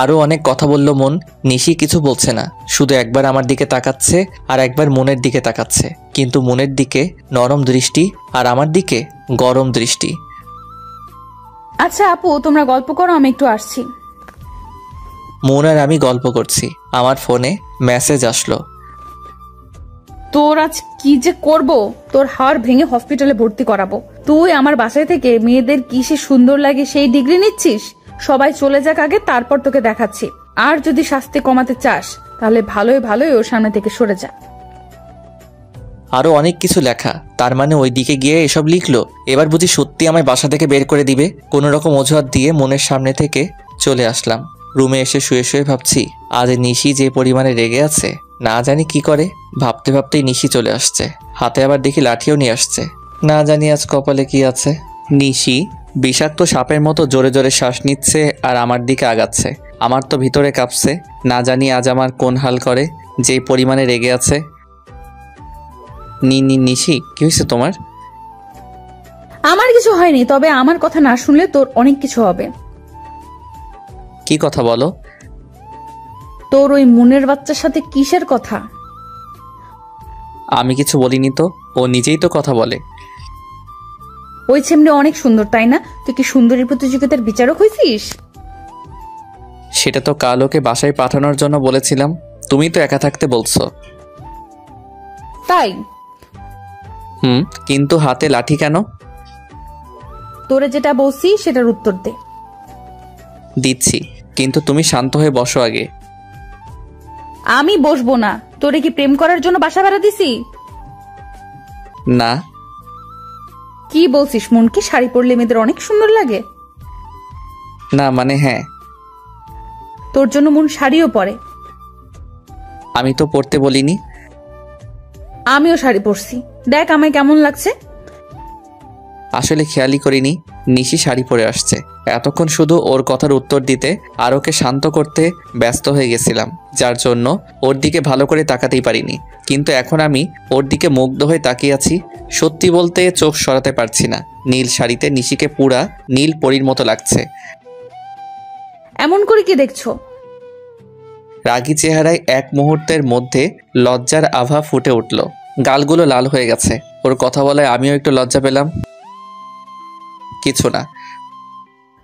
আরো অনেক কথা বলল মন। নিশি কিছু বলছে না, শুধু একবার আমার দিকে তাকাচ্ছে আর একবার মনের দিকে তাকাচ্ছে, কিন্তু মনের দিকে নরম দৃষ্টি আর আমার দিকে গরম দৃষ্টি।
আচ্ছা আপু, তোমরা গল্প করো, আমি একটু আসছি।
মন আর আমি গল্প করছি, আমার ফোনে মেসেজ আসলো।
তোর আজ কি যে করব, তোর হাড় ভেঙে হসপিটালে ভর্তি করাবো। তুই আমার বাসায় থেকে মেয়েদের কিসে সুন্দর লাগে সেই ডিগ্রি নিচ্ছিস। সবাই চলে যাক আগে, তারপর তোকে দেখাচ্ছি। আর যদি শাস্তি কমাতে চাস তাহলে ভালোই ভালোই ওর সামনে থেকে সরে যা।
আরো অনেক কিছু লেখা, তার মানে ওই দিকে গিয়ে এসব লিখলো। এবার বুঝি সত্যি আমায় বাসা থেকে বের করে দিবে। কোনো রকম অজুহাত দিয়ে মনের সামনে থেকে চলে আসলাম। রুমে এসে শুয়ে শুয়ে ভাবছি, আজ নিশি যে পরিমাণে রেগে আছে, না জানি কি করে। ভাবতে ভাবতেই নিশি চলে আসছে, হাতে আবার দেখি লাঠিও নিয়ে আসছে। না জানি আজ কপালে কি আছে। নিশি বিষাক্ত সাপের মতো জোরে জোরে শ্বাস নিচ্ছে আর আমার দিকে আগাচ্ছে। আমার তো ভিতরে কাঁপছে, না জানি আজ আমার কোন হাল করে, যেই পরিমাণে রেগে আছে। নিশি, কি হয়েছে তোমার?
আমার কিছু হয়নি, তবে আমার কথা না শুনলে তোর অনেক কিছু হবে।
কি কথা বলো?
তোর ওই মনের বাচ্চার সাথে কিসের কথা?
আমি কিছু বলিনি তো, ও নিজেই তো কথা বলে।
ওই ছেমড়ে অনেক সুন্দর, তাই না? তুই কি সুন্দরী প্রতিযোগিতার বিচারক হয়েছিস?
সেটা তো কাল ওকে বাসায় পাঠানোর জন্য বলেছিলাম, তুমি তো একা থাকতে বলছো।
তাই?
কিন্তু হাতে লাঠি কেন?
তোরে যেটা বলছি সেটার উত্তর দে।
দিচ্ছি, কিন্তু তুমি শান্ত হয়ে বসো আগে।
আমি বসবো না। তোরে কি প্রেম করার জন্য বাসা ভাড়া দিছি?
না।
কি বলছিস? মন কি শাড়ি পরলে মেয়েদের অনেক সুন্দর লাগে?
না মানে হ্যাঁ।
তোর জন্য মন শাড়িও পরে।
আমি তো পরতে বলিনি।
আমিও শাড়ি পরছি, দেখ আমায় কেমন লাগছে।
আসলে খেয়ালই করিনি নিশি শাড়ি পরে আসছে। এতক্ষণ শুধু ওর কথার উত্তর দিতে আর ওকে শান্ত করতে ব্যস্ত হয়ে গেছিলাম, যার জন্য ওর দিকে ভালো করে তাকাতেই পারিনি। কিন্তু এখন আমি ওর দিকে মুগ্ধ হয়ে তাকিয়ে আছি। সত্যি বলতে চোখ সরাতে পারছি না। নীল শাড়িতে নিশিকে পুরা নীল পরীর মতো লাগছে।
এমন করে কি দেখছো?
রাগী চেহারায় এক মুহূর্তের মধ্যে লজ্জার আভা ফুটে উঠল। গালগুলো লাল হয়ে গেছে। ওর কথা বলায় আমিও একটু লজ্জা পেলাম। কিছু না।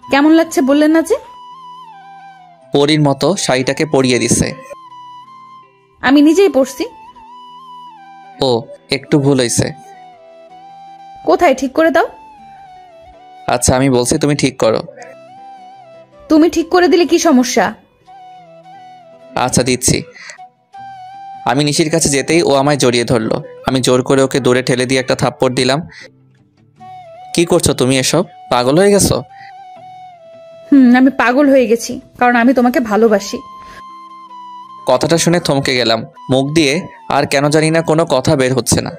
কেমন লাগছে বললেন না যে?
পরীর মতো শাড়িটাকে পরিয়ে দিছে।
আমি নিজেই পড়ছি।
ও, একটু ভুল হয়েছে।
কোথায় ঠিক করে দাও।
আচ্ছা আমি বলছি, তুমি ঠিক করো।
তুমি ঠিক করে দিলে কি সমস্যা?
আচ্ছা দিচ্ছি। আমি নিশির কাছে যেতেই ও আমায় জড়িয়ে ধরলো। আমি জোর করে ওকে দূরে ঠেলে দিয়ে একটা থাপ্পড় দিলাম। কি করছো তুমি? এসব পাগল হয়ে গেছো?
আমি পাগল হয়ে গেছি, কারণ আমি তোমাকে ভালোবাসি।
কথাটা শুনে থমকে গেলাম। মুখ দিয়ে আর কেন জানি না কোনো কথা বের হচ্ছে না।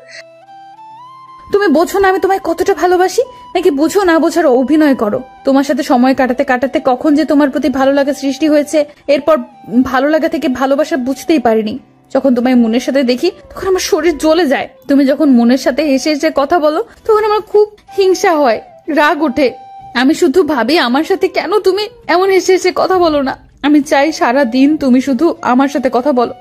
তুমি বোঝো না আমি তোমায় কতটা ভালোবাসি, নাকি বুঝো না বোঝার অভিনয় করো? তোমার সাথে সময় কাটাতে কাটাতে কখন যে তোমার প্রতি ভালো লাগা সৃষ্টি হয়েছে, এরপর ভালো লাগা থেকে ভালোবাসা বুঝতেই পারিনি। যখন তোমায় মনের সাথে দেখি তখন আমার শরীর জ্বলে যায়। তুমি যখন মনের সাথে হেসে হেসে কথা বলো তখন আমার খুব হিংসা হয়, রাগ ওঠে। আমি শুধু ভাবি আমার সাথে কেন তুমি এমন হেসে হেসে কথা বলো না। আমি চাই সারা দিন তুমি শুধু আমার সাথে কথা বলো।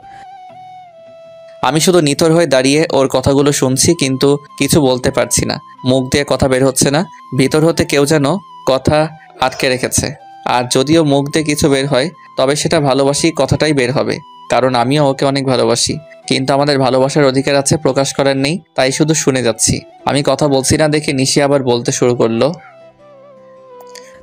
আমি শুধু নিথর হয়ে দাঁড়িয়ে ওর কথাগুলো শুনছি, কিন্তু কিছু বলতে পারছি না। মুখ দিয়ে কথা বের হচ্ছে না। ভিতর হতে কেউ যেন কথা আটকে রেখেছে। আর যদিও মুখ দিয়ে কিছু বের হয়, তবে সেটা ভালোবাসি কথাটাই বের হবে, কারণ আমিও ওকে অনেক ভালোবাসি। কিন্তু আমাদের ভালোবাসার অধিকার আছে, প্রকাশ করার নেই। তাই শুধু শুনে যাচ্ছি। আমি কথা বলছি না দেখে নিশি আবার বলতে শুরু করলো।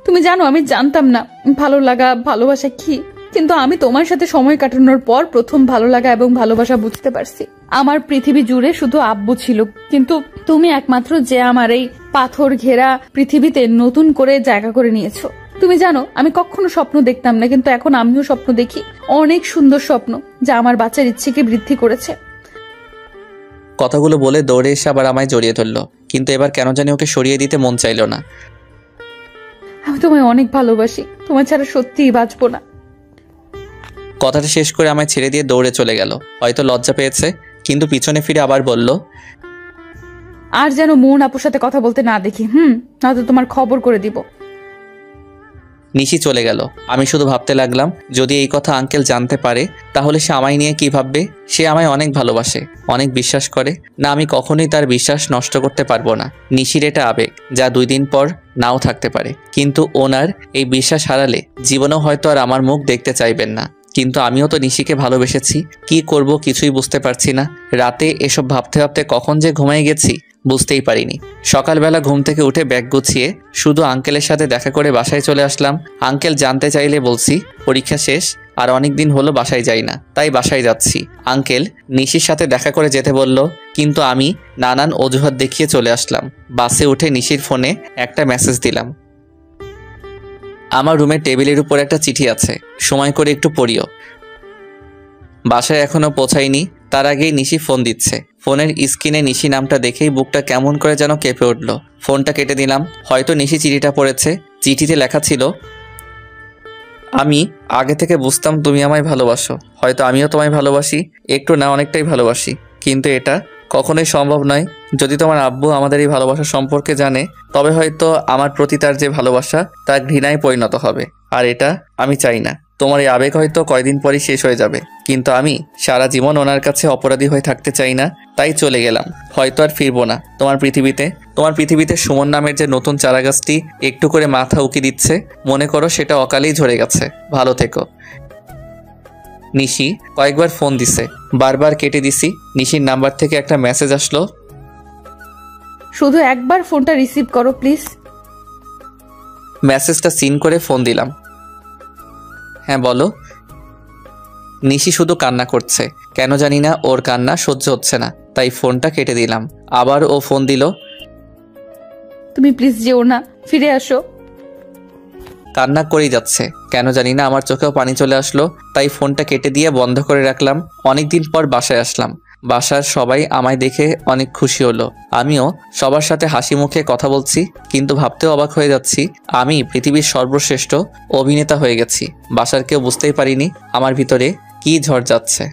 তুমি জানো আমি জানতাম না ভালো লাগা ভালোবাসা কি, কিন্তু আমি তোমার সাথে সময় কাটানোর পর প্রথম ভালো লাগা এবং ভালোবাসা বুঝতে পারছি। আমার পৃথিবী জুড়ে শুধু আব্বু ছিল, কিন্তু তুমি একমাত্র যে আমার এই পাথর ঘেরা পৃথিবীতে নতুন করে জায়গা করে নিয়েছো। তুমি জানো আমি কখনো স্বপ্ন দেখতাম না, কিন্তু এখন আমিও স্বপ্ন দেখি, অনেক সুন্দর স্বপ্ন, যা আমার বাচ্চার ইচ্ছেকে বৃদ্ধি করেছে।
কথাগুলো বলে দৌড়ে এসে আবার আমায় জড়িয়ে ধরলো, কিন্তু এবার কেন জানি ওকে সরিয়ে দিতে মন চাইল না।
আমি তোমায় অনেক ভালোবাসি, তোমার ছাড়া সত্যিই বাঁচবো না।
কথাটা শেষ করে আমায় ছেড়ে দিয়ে দৌড়ে চলে গেল। হয়তো লজ্জা পেয়েছে, কিন্তু পিছনে ফিরে আবার বলল,
আর যেন মন আপুর সাথে কথা বলতে না দেখি, নয়তো তোমার খবর করে দিব।
নিশি চলে গেল। আমি শুধু ভাবতে লাগলাম, যদি এই কথা আঙ্কেল জানতে পারে তাহলে সে আমায় নিয়ে কি ভাববে। সে আমায় অনেক ভালোবাসে, অনেক বিশ্বাস করে। না, আমি কখনোই তার বিশ্বাস নষ্ট করতে পারবো না। নিশির এটা আবেগ, যা 2 দিন পর নাও থাকতে পারে। কিন্তু ওনার এই বিশ্বাস হারালে জীবনেও হয়তো আর আমার মুখ দেখতে চাইবেন না। কিন্তু আমিও তো নিশিকে ভালোবেসেছি। কি করব কিছুই বুঝতে পারছি না। রাতে এসব ভাবতে ভাবতে কখন যে ঘুমাই গেছি বুঝতেই পারিনি। সকালবেলা ঘুম থেকে উঠে ব্যাগ গুছিয়ে শুধু আঙ্কেলের সাথে দেখা করে বাসায় চলে আসলাম। আঙ্কেল জানতে চাইলে বলছি পরীক্ষা শেষ, আর অনেক দিন হলো বাসায় যাই না, তাই বাসায় যাচ্ছি। আঙ্কেল নিশির সাথে দেখা করে যেতে বলল, কিন্তু আমি নানান অজুহাত দেখিয়ে চলে আসলাম। বাসে উঠে নিশির ফোনে একটা মেসেজ দিলাম, আমার রুমের টেবিলের উপর একটা চিঠি আছে, সময় করে একটু পড়িও। বাসায় এখনো পৌঁছায়নি, তার আগেই নিশি ফোন দিচ্ছে। ফোনের স্ক্রিনে নিশি নামটা দেখেই বুকটা কেমন করে যেন কেঁপে উঠল। ফোনটা কেটে দিলাম। হয়তো নিশি চিঠিটা পড়েছে। চিঠিতে লেখা ছিল, আমি আগে থেকে বুঝতাম তুমি আমায় ভালোবাসো। হয়তো আমিও তোমায় ভালোবাসি, একটু না অনেকটাই ভালোবাসি। কিন্তু এটা কখনোই সম্ভব নয়। যদি তোমার আব্বু আমাদের এই ভালোবাসা সম্পর্কে জানে, তবে হয়তো আমার প্রতি তার যে ভালোবাসা তা ঘৃণায় পরিণত হবে। আর এটা আমি চাই না। তোমার এই আবেগ হয়তো কয়দিন পরই শেষ হয়ে যাবে, কিন্তু আমি সারা জীবন ওনার কাছে অপরাধী হয়ে থাকতে চাই না। তাই চলে গেলাম, হয়তো আর ফিরবো না তোমার পৃথিবীতে সুমন নামের যে নতুন চারাগাছটি একটু করে মাথা উকি দিচ্ছে, মনে করো সেটা অকালেই ঝরে গেছে। ভালো থেকো। নিশি কয়েকবার ফোন দিছে, বারবার কেটে দিছি। নিশির নাম্বার থেকে একটা মেসেজ আসলো,
শুধু একবার ফোনটা রিসিভ করো প্লিজ।
মেসেজটা সিন করে ফোন দিলাম। হ্যাঁ বলো। নিশি শুধু কান্না করছে, কেন জানি না ওর কান্না সহ্য হচ্ছে না, তাই ফোনটা কেটে দিলাম। আবার ও ফোন দিল,
তুমি প্লিজ যেও না, ফিরে আসো।
কান্না করেই যাচ্ছে, কেন জানি না আমার চোখেও পানি চলে আসলো, তাই ফোনটা কেটে দিয়ে বন্ধ করে রাখলাম। অনেকদিন পর বাসায় আসলাম। বাসার সবাই আমায় দেখে অনেক খুশি হলো। আমিও সবার সাথে হাসি মুখে কথা বলছি, কিন্তু ভাবতেও অবাক হয়ে যাচ্ছি আমি পৃথিবীর সর্বশ্রেষ্ঠ অভিনেতা হয়ে গেছি। বাসার কেউ বুঝতেই পারিনি আমার ভিতরে কী ঝড় যাচ্ছে।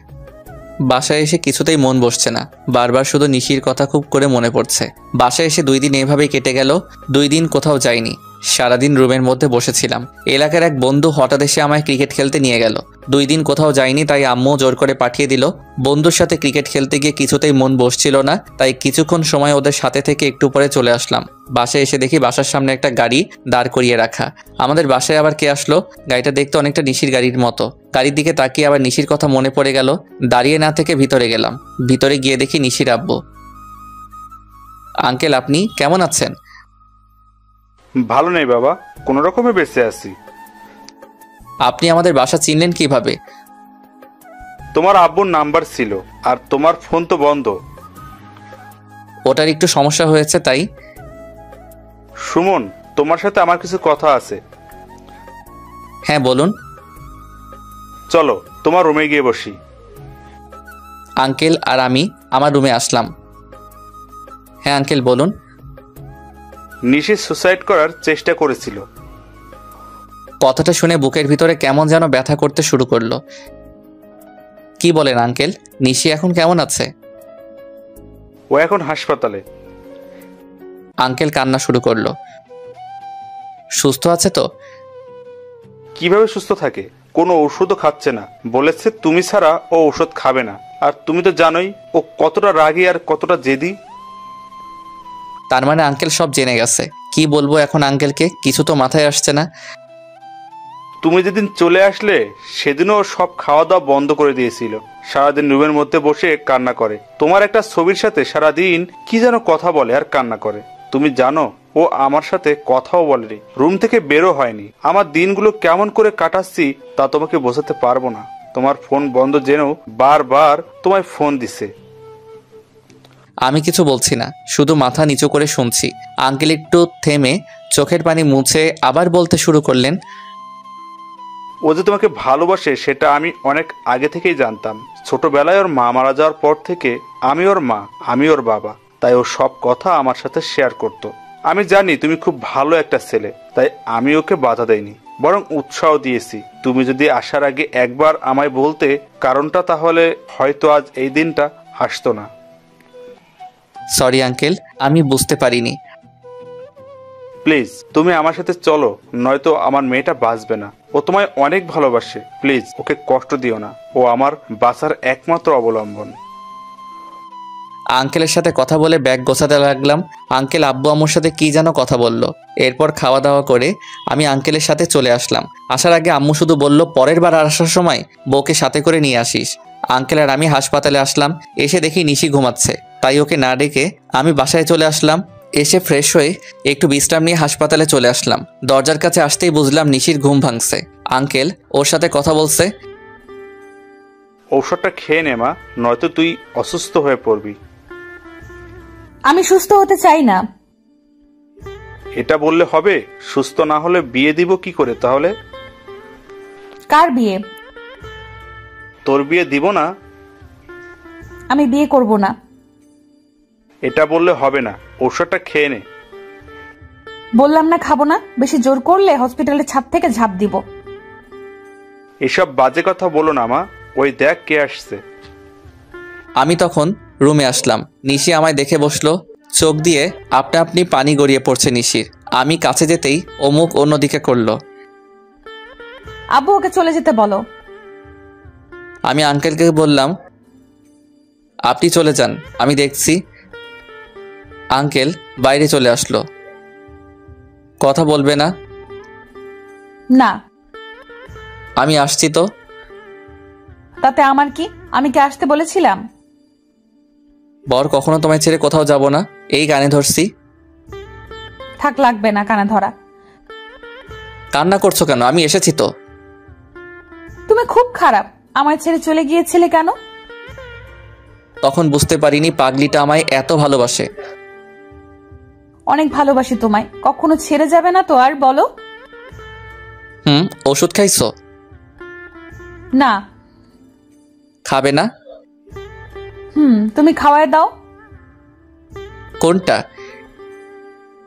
বাসায় এসে কিছুতেই মন বসছে না, বারবার শুধু নিশির কথা খুব করে মনে পড়ছে। বাসায় এসে 2 দিন এভাবেই কেটে গেল। 2 দিন কোথাও যাইনি, সারাদিন রুমের মধ্যে বসেছিলাম। এলাকার এক বন্ধু হঠাৎ এসে আমায় ক্রিকেট খেলতে নিয়ে গেল। 2 দিন কোথাও যাইনি, তাই আম্মু জোর করে পাঠিয়ে দিল। বন্ধুর সাথে ক্রিকেট খেলতে গিয়ে কিছুতেই মন বসছিল না, তাই কিছুক্ষণ সময় ওদের সাথে থেকে একটু পরে চলে আসলাম। বাসায় এসে দেখি বাসার সামনে একটা গাড়ি দাঁড় করিয়ে রাখা। আমাদের বাসায় আবার কে আসলো? গাড়িটা দেখতে অনেকটা নিশির গাড়ির মতো। গাড়ির দিকে তাকিয়ে আবার নিশির কথা মনে পড়ে গেল। দাঁড়িয়ে না থেকে ভিতরে গেলাম। ভিতরে গিয়ে দেখি নিশির আব্বু। আঙ্কেল, আপনি কেমন আছেন?
ভালো নেই বাবা, কোনো রকমে বেঁচে আছি।
আপনি আমাদের বাসা চিনলেন কিভাবে?
তোমার আব্বুর নাম্বার ছিল, আর তোমার ফোন তো বন্ধ।
ওটার একটু সমস্যা হয়েছে তাই।
সুমন, তোমার সাথে আমার কিছু কথা আছে।
হ্যাঁ বলুন।
চলো তোমার রুমে গিয়ে বসি।
আঙ্কেল আর আমি আমার রুমে আসলাম। হ্যাঁ আঙ্কেল বলুন।
নিশি সুসাইড করার চেষ্টা করেছিল।
কথাটা শুনে বুকের ভিতরে কেমন যেন ব্যথা করতে শুরু করলো। কি বলেন আঙ্কেল? নিশি এখন কেমন আছে?
ও এখন হাসপাতালে।
আঙ্কেল কান্না শুরু করলো। সুস্থ আছে তো?
কিভাবে সুস্থ থাকে? কোনো ওষুধও খাচ্ছে না, বলেছে তুমি ছাড়া ও ওষুধ খাবে না। আর তুমি তো জানোই ও কতটা রাগী আর কতটা জেদি।
তার মানে আঙ্কেল সব জেনে গেছে। কি বলবো এখন আঙ্কেলকে, কিছু তো মাথায় আসছে না।
তুমি যেদিন চলে আসলে সেদিনও সব খাওয়া দাওয়া বন্ধ করে দিয়েছিল। সারাদিন রুমের মধ্যে বসে কান্না করে। তোমার একটা ছবির সাথে সারাদিন কি যেন কথা বলে আর কান্না করে। তুমি জানো ও আমার সাথে কথাও বলেনি, রুম থেকে বেরো হয়নি। আমার দিনগুলো কেমন করে কাটাচ্ছি তা তোমাকে বোঝাতে পারবো না। তোমার ফোন বন্ধ জেনেও বারবার তোমায় ফোন দিছে।
আমি কিছু বলছি না, শুধু মাথা নিচু করে শুনছি। আঙ্কেল একটু থেমে চোখের পানি মুছে আবার বলতে শুরু করলেন।
ও যে তোমাকে ভালোবাসে সেটা আমি অনেক আগে থেকেই জানতাম। ছোটবেলায় ওর মা মারা যাওয়ার পর থেকে আমি ওর মা, আমি ওর বাবা, তাই ও সব কথা আমার সাথে শেয়ার করতো। আমি জানি তুমি খুব ভালো একটা ছেলে, তাই আমি ওকে বাধা দেইনি, বরং উৎসাহ দিয়েছি। তুমি যদি আসার আগে একবার আমায় বলতে কারণটা, তাহলে হয়তো আজ এই দিনটা আসতো না।
সরি আঙ্কেল, আমি বুঝতে পারিনি।
প্লিজ তুমি আমার সাথে চলো, নয়তো আমার মেয়েটা বাঁচবে না। ও তোমায় অনেক ভালোবাসে, প্লিজ ওকে কষ্ট দিও না। ও আমার বাঁচার একমাত্র অবলম্বন।
আঙ্কেলের সাথে কথা বলে ব্যাগ গোছাতে লাগলাম। আঙ্কেল আব্বু আম্মুর সাথে কি যেন কথা বলল। এরপর খাওয়া দাওয়া করে আমি আঙ্কেলের সাথে চলে আসলাম। আসার আগে আম্মু শুধু বলল, পরের বার আসার সময় বউকে সাথে করে নিয়ে আসিস। আঙ্কেল আর আমি হাসপাতালে আসলাম। এসে দেখি নিশি ঘুমাচ্ছে, তাই ওকে না ডেকে আমি বাসায় চলে আসলাম। এসে ফ্রেশ হয়ে একটু বিশ্রাম নিয়ে হাসপাতালে চলে আসলাম। দরজার কাছে আসতেই বুঝলাম নিশির ঘুম ভাঙছে। আঙ্কেল ওর সাথে কথা বলছে।
ঔষধটা খেয়ে নে মা, নয়তো তুই অসুস্থ হয়ে পড়বি।
আমি সুস্থ হতে চাই না।
এটা বললে হবে? সুস্থ না হলে বিয়ে দিব কি করে তাহলে?
কার বিয়ে?
তোর বিয়ে দিব না?
আমি বিয়ে করব না।
এটা বললে হবে না, ঔষধটা খেয়ে নে।
বললাম না খাবো না। বেশি জোর করলে হসপিটালের ছাদ থেকে ঝাঁপ দিব।
এসব বাজে কথা বলো না মা, ওই দেখ কে আসছে।
আমি তখন রুমে আসলাম। নিশি আমায় দেখে বসলো। চোখ দিয়ে আপনা আপনি পানি গড়িয়ে পড়ছে নিশির। আমি কাছে যেতেই ও মুখ অন্যদিকে করলো।
আব্বু ওকে চলে যেতে বলো।
আমি আঙ্কেলকে বললাম, আপনি চলে যান, আমি দেখছি। আঙ্কেল বাইরে চলে আসলো। কথা বলবে না?
না।
আমি আসছি তো।
তাতে আমার কি? আমি কি আসতে বলেছিলাম?
বর কখনো তোমায় ছেড়ে কোথাও যাব না, এই কানে ধরছি।
থাক, লাগবে না কানে ধরা।
কান্না করছো কেন? আমি এসেছি তো।
তুমি খুব খারাপ। আমায় ছেড়ে চলে গিয়েছিলে কেন?
তখন বুঝতে পারিনি পাগলিটা আমায় এত ভালোবাসে।
অনেক ভালোবাসি তোমায়। কখনো ছেড়ে যাবে না তো আর? বলো।
ওষুধ খাইছো?
না।
খাবে না?
তুমি খাওয়ায় দাও।
কোনটা?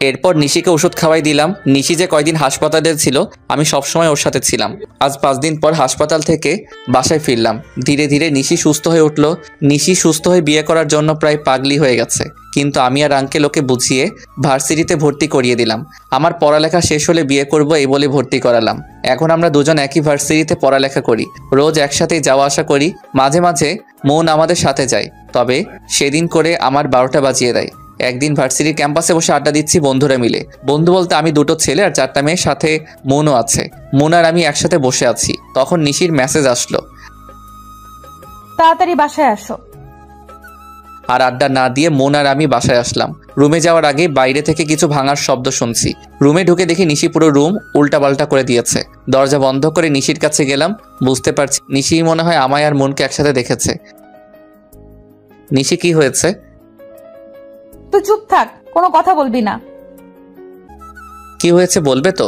এরপর নিশিকে ওষুধ খাওয়াই দিলাম। নিশি যে কয়দিন হাসপাতালে ছিল আমি সবসময় ওর সাথে ছিলাম। আজ 5 দিন পর হাসপাতাল থেকে বাসায় ফিরলাম। ধীরে ধীরে নিশি সুস্থ হয়ে উঠল। নিশি সুস্থ হয়ে বিয়ে করার জন্য প্রায় পাগলি হয়ে গেছে, কিন্তু আমি আর আঙ্কেল ওকে বুঝিয়ে ভার্সিটিতে ভর্তি করিয়ে দিলাম। আমার পড়ালেখা শেষ হলে বিয়ে করব এই বলে ভর্তি করালাম। এখন আমরা দুজন একই ভার্সিটিতে পড়ালেখা করি, রোজ একসাথেই যাওয়া আসা করি। মাঝে মাঝে মন আমাদের সাথে যায়, তবে সেদিন করে আমার 12টা বাজিয়ে দেয়। একদিন ভার্সিটির ক্যাম্পাসে বসে আড্ডা দিচ্ছি বন্ধুরা মিলে। বন্ধু বলতে আমি 2টো ছেলে আর 4টা মেয়ের, সাথে মনও আছে। মন আর আমি একসাথে বসে আছি, তখন নিশির মেসেজ আসলো,
তাড়াতাড়ি বাসায় আসো।
আর আড্ডা না দিয়ে মন আর আমি বাসায় আসলাম। রুমে যাওয়ার আগে বাইরে থেকে কিছু ভাঙার শব্দ শুনছি। রুমে ঢুকে দেখি নিশি পুরো রুম উল্টাপাল্টা করে দিয়েছে। দরজা বন্ধ করে নিশির কাছে গেলাম। বুঝতে পারছি নিশি মনে হয় আমায় আর মনকে একসাথে দেখেছে। নিশি, কি হয়েছে?
তুই চুপ থাক, কোনো কথা বলবি না।
কি হয়েছে বলবে তো?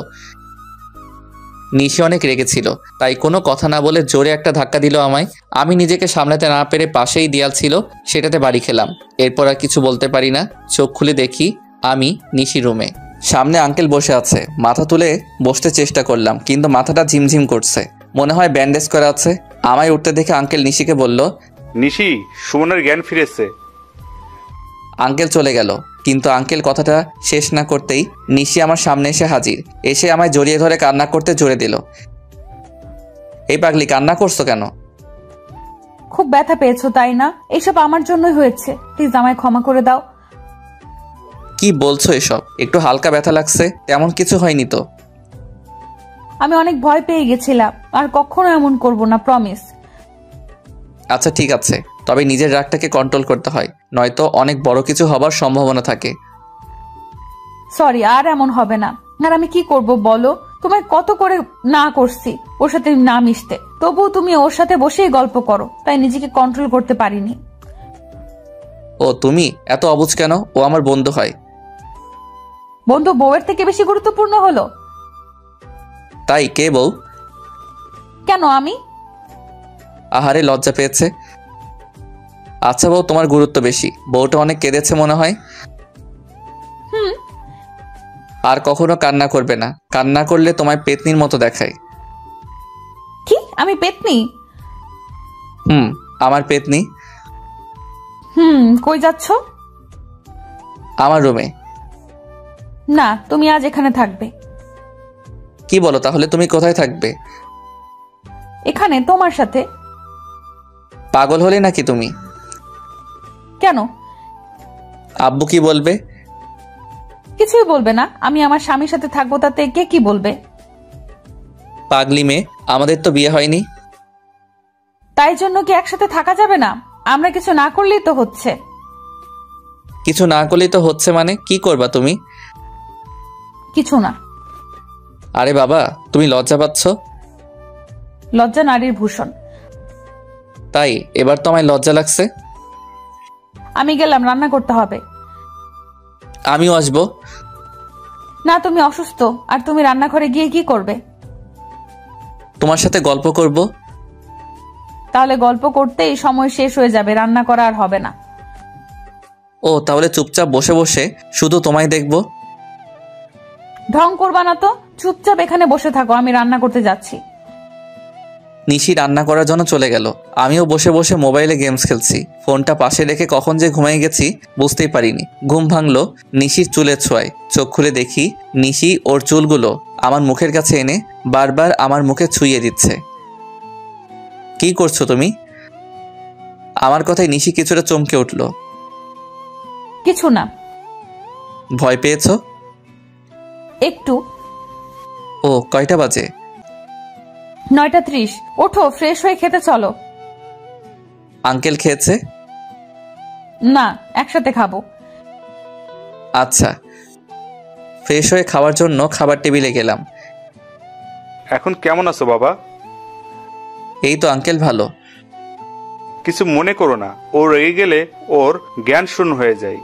নিশি অনেক রেগেছিল, তাই কোনো কথা না বলে জোরে একটা ধাক্কা দিল আমায়। আমি নিজেকে সামলাতে না পেরে পাশেই দেয়াল ছিল, সেটাতে বাড়ি খেলাম। এরপর আর কিছু বলতে পারি না। চোখ খুলে দেখি আমি নিশি রুমে। সামনে আঙ্কেল বসে আছে। মাথা তুলে বসতে চেষ্টা করলাম, কিন্তু মাথাটা ঝিমঝিম করছে, মনে হয় ব্যান্ডেজ করা আছে। আমায় উঠতে দেখে আঙ্কেল নিশিকে বলল,
নিশি, সুমনের জ্ঞান ফিরেছে।
আঙ্কেল চলে গেল, কিন্তু আঙ্কেল কথাটা শেষ না করতেই নিশি আমার সামনে এসে হাজির। এসে আমায় জড়িয়ে ধরে কান্না করতে জোরে দিল। এই পাগলি, কান্না করছো কেন?
খুব ব্যথা পেয়েছো তাই না? এইসব আমার জন্যই হয়েছে, প্লিজ আমায় ক্ষমা করে দাও।
কি বলছো এসব? একটু হালকা ব্যথা লাগছে, তেমন কিছু হয়নি তো।
আমি অনেক ভয় পেয়ে গেছিলাম, আর কখনো এমন করব না, প্রমিস।
আচ্ছা ঠিক আছে, তবে নিজের রাগটাকে কন্ট্রোল করতে হয়, নয়তো অনেক বড় কিছু হবার সম্ভাবনা থাকে।
সরি, আর এমন হবে না। আর আমি কি করব বলো? তোমায় কত করে না করছি ওর সাথে না মিশতে, তবুও তুমি ওর সাথে বসেই গল্প করো, তাই নিজেকে কন্ট্রোল করতে পারিনি।
ও তুমি এত অবুঝ কেন? ও আমার বন্ধু হয়।
বন্ধু বউয়ের থেকে বেশি গুরুত্বপূর্ণ হলো?
তাই? কে বউ?
কেন আমি?
আহারে, লজ্জা পেয়েছে। আচ্ছা বউ, তোমার গুরুত্ব বেশি। বউটা অনেক কেঁদেছে মনে হয়। আর কখনো কান্না করবে না, কান্না করলে তোমায় পেতনির মতো দেখায়।
কি? আমি পেতনি?
আমার পেতনি।
কই যাচ্ছ?
আমার রুমে।
না, তুমি আজ এখানে থাকবে।
কি বলো? তাহলে তুমি কোথায় থাকবে?
এখানে তোমার সাথে।
পাগল হলে নাকি তুমি?
কেন?
আব্বু কি বলবে?
কিছুই বলবে না। আমি আমার স্বামীর সাথে থাকবো, তাতে কে কি বলবে?
পাগলি মেয়ে, আমাদের তো বিয়ে হয়নি।
তাই জন্য কি একসাথে থাকা যাবে না? আমরা কিছু না করলেই তো হচ্ছে।
কিছু না করলেই তো হচ্ছে মানে? কি করবা তুমি?
কিছু না।
আরে বাবা, তুমি লজ্জা পাচ্ছ?
লজ্জা নারীর ভূষণ।
তাই? এবার তো আমায় লজ্জা লাগছে।
আমি গেলাম, রান্না করতে হবে।
আমিও আসবো।
না, তুমি অসুস্থ, আর তুমি রান্নাঘরে গিয়ে কি করবে?
তোমার সাথে গল্প করব।
তাহলে গল্প করতেই সময় শেষ হয়ে যাবে, রান্না করা আর হবে না।
ও, তাহলে চুপচাপ বসে বসে শুধু তোমায় দেখবো।
ঢং করবা না তো, চুপচাপ এখানে বসে থাকো, আমি রান্না করতে যাচ্ছি।
নিশি রান্না করার জন্য চলে গেল। আমিও বসে বসে মোবাইলে গেমস খেলছি। ফোনটা পাশে রেখে কখন যে ঘুমিয়ে গেছি বুঝতেই পারিনি। ঘুম ভাঙলো নিশির চুলের ছোঁয়ায়। চোখ খুলে দেখি নিশি ওর চুলগুলো আমার মুখের কাছে এনে বারবার আমার মুখে ছুঁয়ে দিচ্ছে। কি করছো তুমি? আমার কথায় নিশি কিছুটা চমকে উঠল।
কিছু না।
ভয় পেয়েছো?
একটু।
ও, কয়টা বাজে?
9:30। ওঠো, ফ্রেশ হয়ে খেতে চলো।
আঙ্কেল খেয়েছে?
না, একসাথে খাবো।
আচ্ছা। ফ্রেশ হয়ে খাওয়ার জন্য খাবার টেবিলে গেলাম।
এখন কেমন আছো বাবা?
এই তো আঙ্কেল, ভালো।
কিছু মনে করো না, ও রেগে গেলে ওর জ্ঞান শূন্য হয়ে যায়।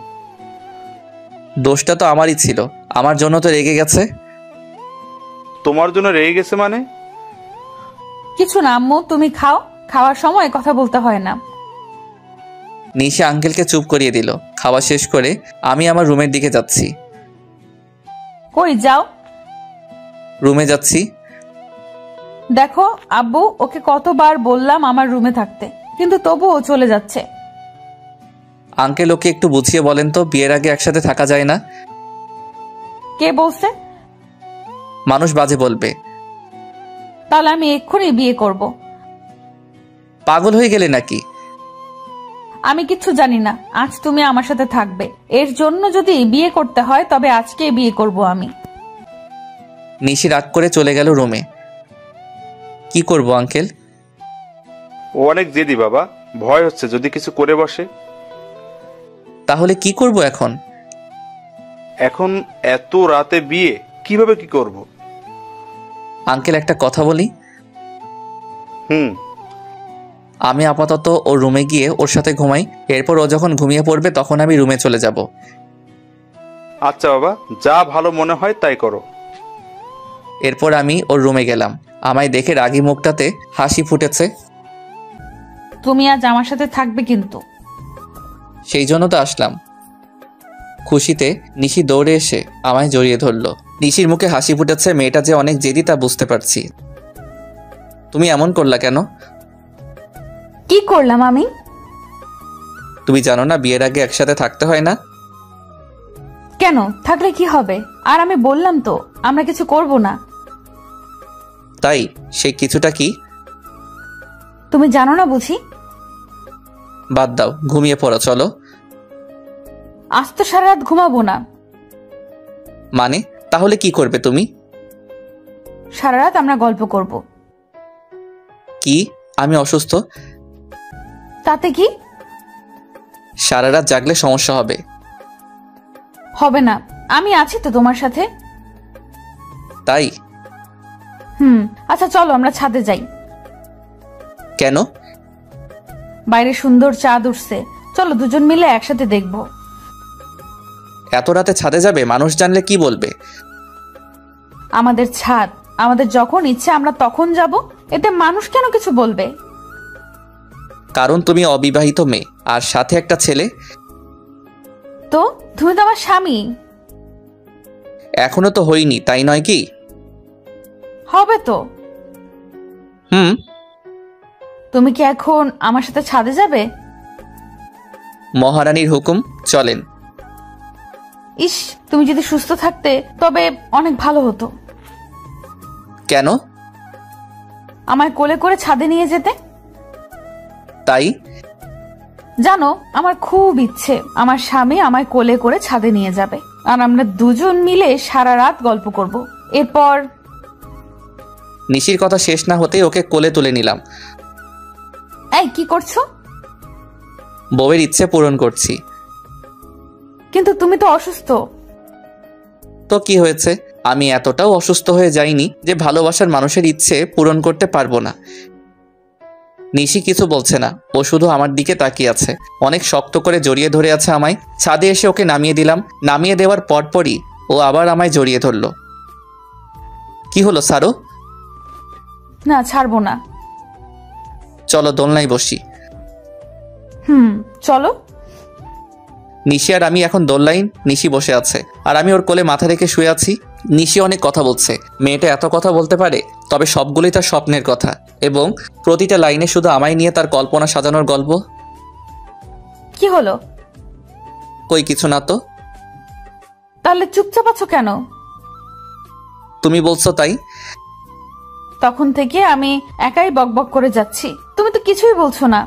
দোষটা তো আমারই ছিল, আমার জন্য তো রেগে গেছে।
তোমার জন্য রেগে গেছে মানে?
কিছু না আম্মু, তুমি খাও, খাওয়ার সময় কথা বলতে হয় না।
নিশি আঙ্কেলকে চুপ করিয়ে দিল। খাওয়া শেষ করে আমি আমার রুমের দিকে যাচ্ছি।
কই যাও?
রুমে যাচ্ছি।
দেখো আব্বু, ওকে কতবার বললাম আমার রুমে থাকতে, কিন্তু তবুও চলে যাচ্ছে।
আঙ্কেল ওকে একটু বুঝিয়ে বলেন তো, বিয়ের আগে একসাথে থাকা যায় না।
কে বলছে?
মানুষ বাজে বলবে।
তাহলে আমি এক্ষুনি বিয়ে করব।
পাগল হয়ে গেলে নাকি?
আমি কিচ্ছু জানি না, আজ তুমি আমার সাথে থাকবে। এর জন্য যদি বিয়ে করতে হয় তবে আজকে বিয়ে করব আমি।
নিশি রাগ করে চলে গেল রুমে। কি করব আঙ্কেল?
ও অনেক জেদি বাবা, ভয় হচ্ছে যদি কিছু করে বসে।
তাহলে কি করব এখন?
এখন এত রাতে বিয়ে কিভাবে কি করব?
আঙ্কেল একটা কথা বলি।
হুম।
আমি আপাতত ওর রুমে গিয়ে ওর সাথে ঘুমাই, এরপর ও যখন ঘুমিয়ে পড়বে তখন আমি রুমে চলে যাব।
আচ্ছা বাবা, যা ভালো মনে হয় তাই করো।
এরপর আমি ওর রুমে গেলাম। আমায় দেখে রাগী মুখটাতে হাসি ফুটেছে।
তুমি আজ আমার সাথে থাকবে কিন্তু।
সেই জন্য তো আসলাম। খুশিতে নিশি দৌড়ে এসে আমায় জড়িয়ে ধরল। নিশির মুখে হাসি ফুটেছে, মেয়েটা যে অনেক জেদি তা বুঝতে পারছি। তুমি এমন করলা কেন?
কি করলাম আমি?
তুমি জানো না বিয়ের আগে একসাথে থাকতে হয় না?
কেন, থাকলে কি হবে? আর আমি বললাম তো আমরা কিছু করব না।
তাই সেই কিছুটা কি?
তুমি জানো না বুঝি?
বাদ দাও, ঘুমিয়ে পড়ো চলো।
আজ তো সারা রাত ঘুমাবো না।
মানে তাহলে কি করবে তুমি?
সারা রাত আমরা গল্প করব।
কি? আমি অসুস্থ?
তাতে কি?
সারা রাত জাগলে সমস্যা হবে।
হবে না, আমি আছি তো তোমার সাথে।
তাই?
আচ্ছা চলো আমরা ছাদে যাই।
কেন?
বাইরে সুন্দর চাঁদ উঠছে, চলো দুজন মিলে একসাথে দেখব।
এত রাতে ছাদে যাবে? মানুষ জানলে কি বলবে?
আমাদের ছাদ, আমাদের যখন ইচ্ছে আমরা তখন যাব, এতে মানুষ কেন কিছু বলবে?
কারণ তুমি অবিবাহিত মেয়ে আর সাথে একটা ছেলে।
তো তুমি তো আমার স্বামী।
এখনো তো হইনি, তাই নয় কি?
হবে তো।
হুম।
তুমি কি এখন আমার সাথে ছাদে যাবে?
মহারানীর হুকুম, চলেন।
ইস, তুমি যদি সুস্থ থাকতে তবে অনেক ভালো হতো।
কেন?
আমায় কোলে করে ছাদে নিয়ে যেতে।
তাই?
জানো, আমার খুব ইচ্ছে আমার স্বামী আমায় কোলে করে ছাদে নিয়ে যাবে, আর আমরা দুজন মিলে সারা রাত গল্প করব। এরপর
নিশির কথা শেষ না হতেই ওকে কোলে তুলে নিলাম।
এই কি করছো?
বউয়ের ইচ্ছে পূরণ করছি।
কিন্তু তুমি তো অসুস্থ।
তো কি হয়েছে? আমি এতটাও অসুস্থ হয়ে যাইনি যে ভালোবাসার মানুষের ইচ্ছে পূরণ করতে পারবো না। নিশি কিছু বলছে না, ও শুধু আমার দিকে তাকিয়ে আছে। অনেক শক্ত করে জড়িয়ে ধরে আছে আমায়। ছাদে এসে ওকে নামিয়ে দিলাম। নামিয়ে দেওয়ার পরপরই ও আবার আমায় জড়িয়ে ধরল। কি হলো সারো?
না, ছাড়বো না।
চলো দোলনায় বসি।
চলো।
নিশি আর আমি এখন দোলনায়। নিশি বসে আছে আর আমি ওর কোলে মাথা রেখে শুয়ে আছি। নিশি অনেক কথা বলছে। মেয়েটা এত কথা বলতে পারে, তবে সবগুলোই তার স্বপ্নের কথা, এবং প্রতিটা লাইনে শুধু আমায় নিয়ে তার কল্পনা সাজানোর গল্প।
কি হলো?
কই কিছু না তো।
তাহলে চুপচাপ আছো কেন?
তুমি বলছো তাই।
তখন থেকে আমি একাই বকবক করে যাচ্ছি, তুমি তো কিছুই বলছো না।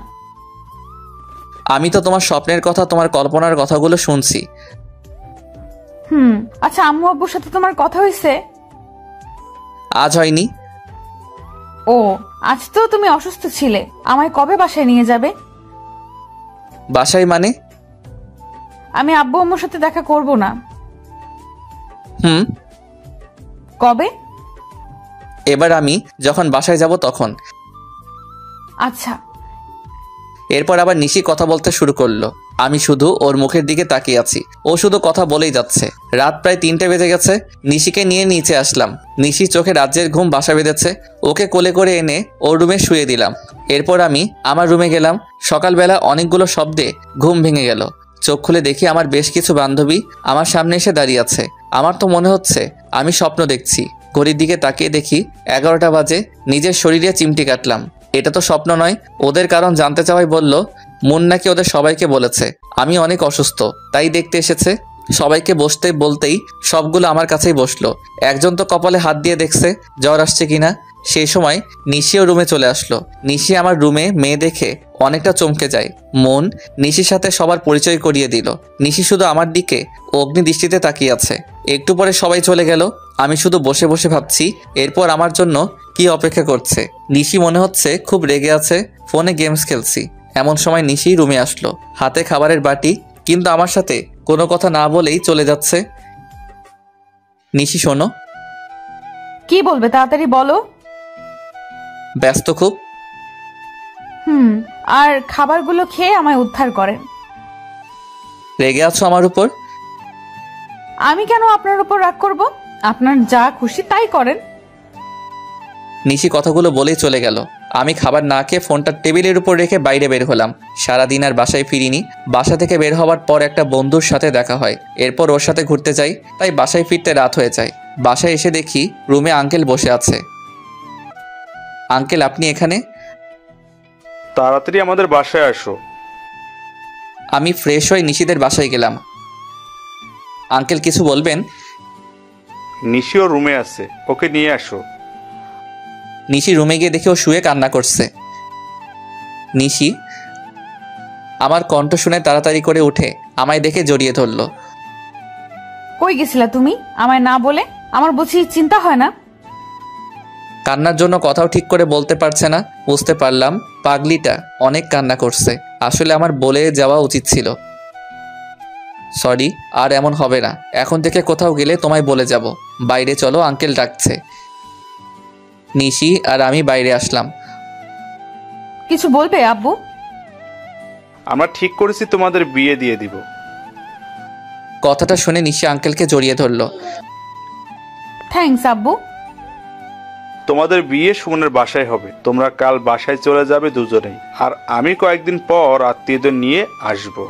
আমি তো তোমার স্বপ্নের কথা, তোমার কল্পনার কথাগুলো শুনছি।
আচ্ছা, আম্মু আব্বুর সাথে তোমার কথা হয়েছে?
আজ হয়নি।
ও, আজ তো তুমি অসুস্থ ছিলে। আমায় কবে বাসায় নিয়ে যাবে?
বাসায় মানে?
আমি আব্বু আম্মুর সাথে দেখা করব না। কবে?
এবার আমি যখন বাসায় যাব তখন।
আচ্ছা।
এরপর আবার নিশি কথা বলতে শুরু করলো। আমি শুধু ওর মুখের দিকে তাকিয়ে আছি। ও শুধু কথা বলেই যাচ্ছে। রাত প্রায় 3টে বেজে গেছে। নিশিকে নিয়ে নিচে আসলাম। নিশির চোখে রাজ্যের ঘুম বাসা বেঁধেছে। ওকে কোলে করে এনে ওর রুমে শুয়ে দিলাম। এরপর আমি আমার রুমে গেলাম। সকালবেলা অনেকগুলো শব্দে ঘুম ভেঙে গেল। চোখ খুলে দেখি আমার বেশ কিছু বান্ধবী আমার সামনে এসে দাঁড়িয়ে আছে। আমার তো মনে হচ্ছে আমি স্বপ্ন দেখছি। ঘড়ির দিকে তাকিয়ে দেখি 11টা বাজে। নিজের শরীরে চিমটি কাটলাম। এটা তো স্বপ্ন নয়। ওদের কারণ জানতে চাওয়াই বলল মুন নাকি ওদের সবাইকে বলেছে আমি অনেক অসুস্থ, তাই দেখতে এসেছে। সবাইকে বসতে বলতেই সবগুলো আমার কাছেই বসলো। একজন তো কপালে হাত দিয়ে দেখছে জ্বর আসছে কিনা। সেই সময় নিশিও রুমে চলে আসলো। নিশি আমার রুমে মেয়ে দেখে অনেকটা চমকে যায়। মন নিশির সাথে সবার পরিচয় করিয়ে দিল। নিশি শুধু আমার দিকে অগ্নি দৃষ্টিতে তাকিয়ে আছে। একটু পরে সবাই চলে গেল। আমি শুধু বসে বসে ভাবছি এরপর আমার জন্য কি অপেক্ষা করছে। নিশি মনে হচ্ছে খুব রেগে আছে। ফোনে গেমস খেলছি। এমন সময় নিশি রুমে আসলো, হাতে খাবারের বাটি, কিন্তু আমার সাথে কোনো কথা না বলেই চলে যাচ্ছে। নিশি শোনো।
কি বলবে তাড়াতাড়ি বলো।
ব্যস্ত খুব।
আর খাবারগুলো খেয়ে আমায় উদ্ধার করেন।
রেগে আছো আমার উপর?
আমি কেন আপনার উপর রাগ করব? আপনার যা খুশি তাই করেন।
নিশি কথাগুলো বলেই চলে গেল। আমি খাবার না খেয়ে ফোনটা টেবিলের উপর রেখে বাইরে বের হলাম। সারাদিন আর বাসায় ফিরিনি। বাসা থেকে বের হওয়ার পর একটা বন্ধুর সাথে দেখা হয়। এরপর ওর সাথে ঘুরতে যাই, তাই বাসায় ফিরতে রাত হয়ে যায়। বাসায় এসে দেখি রুমে আঙ্কেল বসে আছে। আঙ্কেল আপনি এখানে?
তাড়াতাড়ি আমাদের বাসায় আসো।
আমি ফ্রেশ হয়ে নিশিদের বাসায় গেলাম। আঙ্কেল কিছু বলবেন?
নিশিও রুমে আছে, ওকে নিয়ে আসো।
নিশি রুমে গিয়ে দেখে ও শুয়ে কান্না করছে। নিশি আমার কণ্ঠ শুনে তাড়াতাড়ি করে উঠে আমায় দেখে জড়িয়ে ধরল।
কই গেছিলা তুমি আমায় না বলে? আমার বুঝি চিন্তা হয় না?
কান্নার জন্য কথাও ঠিক করে বলতে পারছে না। বুঝতে পারলাম পাগলিটা অনেক কান্না করছে। আসলে আমার বলে যাওয়া উচিত ছিল। সরি, আর এমন হবে না। এখন থেকে কোথাও গেলে তোমায় বলে যাব। বাইরে চলো, আঙ্কেল ডাকছে। নিশি আর আমি বাইরে আসলাম।
কিছু বলবে আব্বু?
আমরা ঠিক করেছি তোমাদের বিয়ে দিয়ে দিব।
কথাটা শুনে নিশি আঙ্কেলকে জড়িয়ে ধরল।
থ্যাঙ্কস আব্বু।
তোমাদের বিয়ে সুমনের বাসায় হবে। তোমরা কাল বাসায় চলে যাবে দুজনেই, আর আমি কয়েকদিন পর আত্মীয়দের নিয়ে আসবো।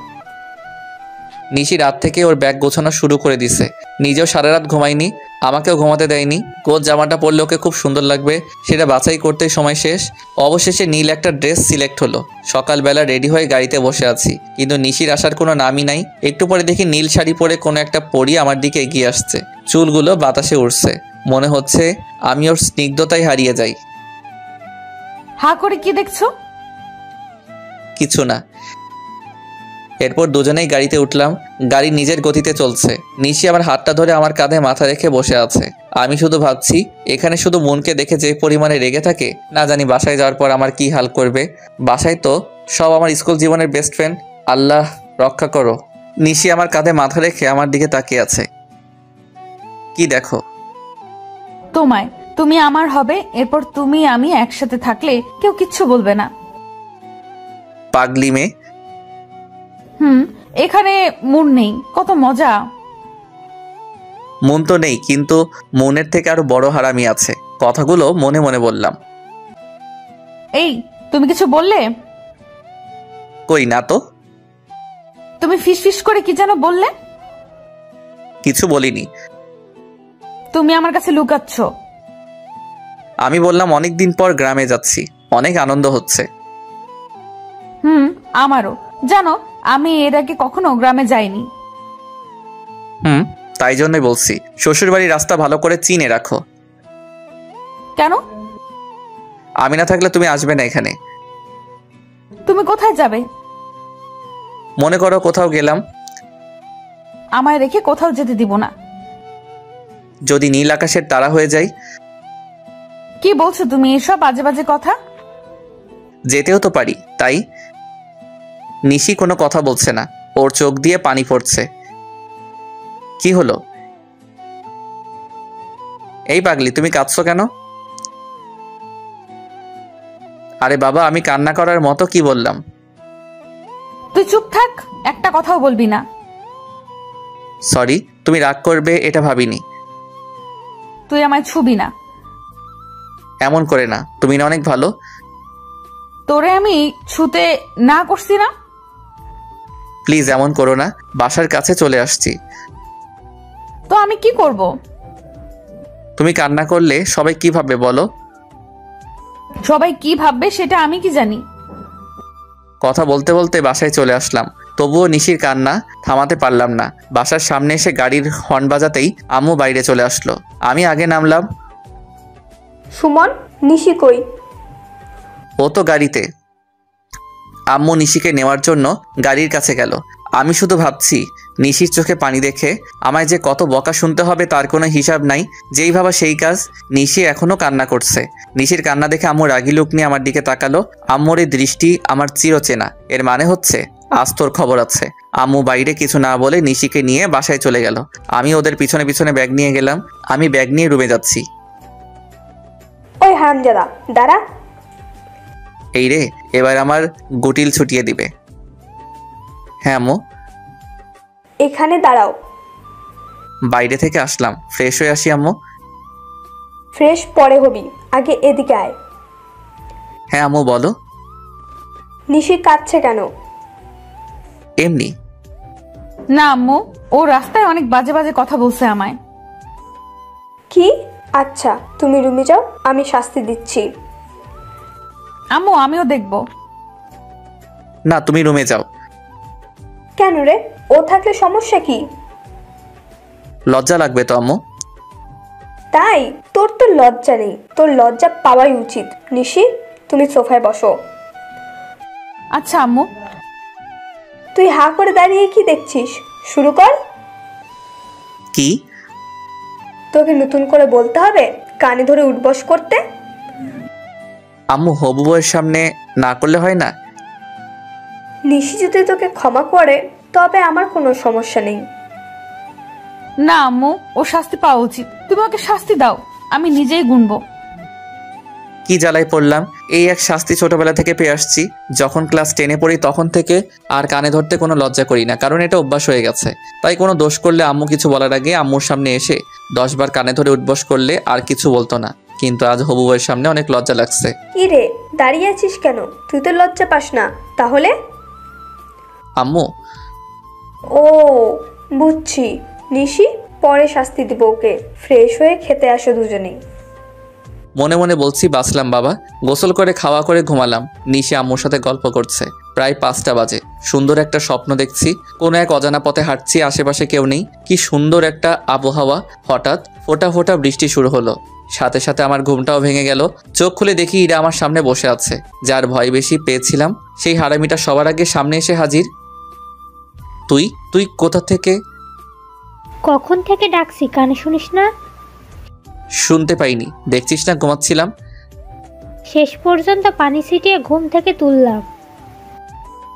নিশি রাত থেকে ওর ব্যাগ গোছানো শুরু করে দিছে। নিজেও সারা রাত ঘুমায়নি, আমাকেও ঘুমাতে দেয়নি। কোন জামাটা পরলে ওকে খুব সুন্দর লাগবে সেটা বাছাই করতেই সময় শেষ। অবশেষে নীল একটা ড্রেস সিলেক্ট হলো। সকালবেলা রেডি হয়ে গাড়িতে বসে আছি, কিন্তু নিশির আসার কোনো নামই নাই। একটু পরে দেখি নীল শাড়ি পরে কোনো একটা পরী আমার দিকে এগিয়ে আসছে। চুলগুলো বাতাসে উড়ছে। মনে হচ্ছে আমি ওর স্নিগ্ধতায় হারিয়ে যাই।
হা করে কি দেখছো?
কিছু না। এরপর দুজনেই গাড়িতে উঠলাম। গাড়ি নিজের গতিতে চলছে। নিশি আমার হাতটা ধরে আমার কাঁধে মাথা রেখে বসে আছে। আমি শুধু ভাবছি এখানে শুধু মনকে দেখে যে পরিমাণে রেগে থাকে, না জানি বাসায় যাওয়ার পর আমার কি হাল করবে। বাসায় তো সব আমার স্কুল জীবনের বেস্ট ফ্রেন্ড। আল্লাহ রক্ষা করো। নিশি আমার কাঁধে মাথা রেখে আমার দিকে তাকিয়ে আছে। কি দেখো?
তোমায়। তুমি আমার হবে, এরপর তুমি আমি একসাথে থাকলে কেউ কিচ্ছু বলবে না।
পাগলি মেয়ে।
এখানে মুন নেই, কত মজা।
মন তো নেই, কিন্তু মনের থেকে আরো বড় হারামি আছে। কথাগুলো মনে মনে বললাম।
এই তুমি কিছু বললে?
কই না তো।
তুমি ফিস ফিস করে কি যেন বললে?
কিছু বলিনি।
তুমি আমার কাছে লুকাচ্ছ।
আমি বললাম অনেকদিন পর গ্রামে যাচ্ছি, অনেক আনন্দ হচ্ছে।
আমারও। জানো আমি এর আগে কখনো গ্রামে যাইনি।
তাই জন্যই বলছি শ্বশুর বাড়ির রাস্তা ভালো করে চিনে রাখো।
কেন?
আমি না থাকলে তুমি আসবে না এখানে।
তুমি কোথায় যাবে?
মনে করো কোথাও গেলাম।
আমায় রেখে কোথাও যেতে দিব না।
যদি নীল আকাশের তারা হয়ে যাই?
কি বলছো তুমি এসব বাজে বাজে কথা?
যেতেও তো পারি, তাই। নিশি কোনো কথা বলছে না, ওর চোখ দিয়ে পানি পড়ছে। কি হলো? এই পাগলি তুমি কাঁদছো কেন? আরে বাবা, আমি কান্না করার মতো কি বললাম?
তুই চুপ থাক, একটা কথাও বলবি না।
সরি, তুমি রাগ করবে এটা ভাবিনি।
তুই আমায় ছুবি না।
এমন করে না, তুমি না অনেক ভালো।
তোরে আমি ছুতে না করছি না?
প্লিজ এমন করো না, বাসার কাছে চলে আসছি।
তো আমি কি করব?
তুমি কান্না করলে সবাই কি ভাববে বলো?
সবাই কি ভাববে সেটা আমি কি জানি?
কথা বলতে বলতে বাসায় চলে আসলাম, তবুও নিশির কান্না থামাতে পারলাম না। বাসার সামনে এসে গাড়ির হর্ন বাজাতেই আম্মু বাইরে চলে আসলো। আমি আগে নামলাম।
সুমন, নিশি কই?
ও তো গাড়িতে। আম্মু নিশিকে নেওয়ার জন্য গাড়ির কাছে গেল। আমি শুধু ভাবছি নিশির চোখে পানি দেখে আমায় যে কত বকা শুনতে হবে তার কোনো হিসাব নাই। যেই ভাবা সেই কাজ। নিশি এখনো কান্না করছে। নিশির কান্না দেখে আম্মু রাগি লুক নিয়ে আমার দিকে তাকালো। আম্মুর এই দৃষ্টি আমার চিরচেনা। এর মানে হচ্ছে আজ তোর খবর আছে। আম্মু বাইরে কিছু না বলে নিশিকে নিয়ে বাসায় চলে গেল। আমি ওদের পিছনে পিছনে ব্যাগ নিয়ে গেলাম। আমি ব্যাগ নিয়ে রুমে যাচ্ছি।
ওই হারামজাদা, দাঁড়া।
এই রে, এবার আমার গুটিল ছুটিয়ে দিবে। হ্যাঁ আম্মু।
এখানে দাঁড়াও।
বাইরে থেকে আসলাম, ফ্রেশ হয়ে আসি আম্মু।
ফ্রেশ পরে হবি, আগে এদিকে আয়।
হ্যাঁ আম্মু বলো।
নিশি কাঁদছে কেন?
এমনি।
না আম্মু, ও রাস্তায় অনেক বাজে বাজে কথা বলছে আমায়।
কি? আচ্ছা, তুমি রুমে যাও, আমি শাস্তি দিচ্ছি।
আম্মু আমিও দেখব।
না, তুমি রুমে যাও।
কেন রে? ও থাকলে সমস্যা কি?
লজ্জা লাগবে তো আম্মু।
তাই? তোর তো লজ্জা নেই, তোর লজ্জা পাওয়াই উচিত। নিশি, তুমি সোফায় বসো।
আচ্ছা আম্মু।
তুই হা করে দাঁড়িয়ে কি দেখছিস? শুরু কর।
কি?
তোকে নতুন করে বলতে হবে কানে ধরে উঠবস করতে?
আম্মু হবু বউয়ের সামনে না করলে হয় না?
নিশি যদি তোকে ক্ষমা করে তবে আমার কোনো সমস্যা নেই।
না আম্মু, ও শাস্তি পাওয়া উচিত। তুমি ওকে শাস্তি দাও, আমি নিজেই গুনবো।
কি জ্বালায় পড়লাম। এই এক শাস্তি ছোটবেলা থেকে পেয়ে আসছি। যখন ক্লাস 10-এ পড়ি তখন থেকে আর কানে ধরতে কোনো লজ্জা করি না, কারণ এটা অভ্যাস হয়ে গেছে। তাই কোনো দোষ করলে আম্মু কিছু বলার আগে আম্মুর সামনে এসে 10 বার কানে ধরে উঠবস করলে আর কিছু বলতো না। কিন্তু আজ হবু বউয়ের সামনে অনেক লজ্জা লাগছে।
কি রে, দাঁড়িয়ে আছিস কেন? তুই তো লজ্জা পাস না তাহলে?
আম্মু।
ও বুঝছি। নিশি, পরে শাস্তি দিব ওকে। ফ্রেশ হয়ে খেতে আসো দুজনেই।
মনে মনে বলছি বাঁচলাম বাবা। গোসল করে খাওয়া করে ঘুমালাম। নিশি আম্মুর সাথে গল্প করছে। প্রায় 5টা বাজে। সুন্দর একটা স্বপ্ন দেখছি। কোনো এক অজানা পথে হাঁটছি, আশেপাশে কেউ নেই। কি সুন্দর একটা আবহাওয়া। হঠাৎ ফোঁটা ফোঁটা বৃষ্টি শুরু হলো। সাথে সাথে আমার ঘুমটাও ভেঙে গেল। চোখ খুলে দেখি ইরা আমার সামনে বসে আছে। যার ভয় বেশি পেয়েছিলাম সেই হারামিটা সবার আগে সামনে এসে হাজির। তুই তুই কোথা থেকে?
কখন থেকে ডাকছি, কানে শুনিস না?
শুনতে পাইনি, দেখছিস না ঘুমাচ্ছিলাম।
শেষ পর্যন্ত পানি ছিটিয়ে ঘুম থেকে তুললাম।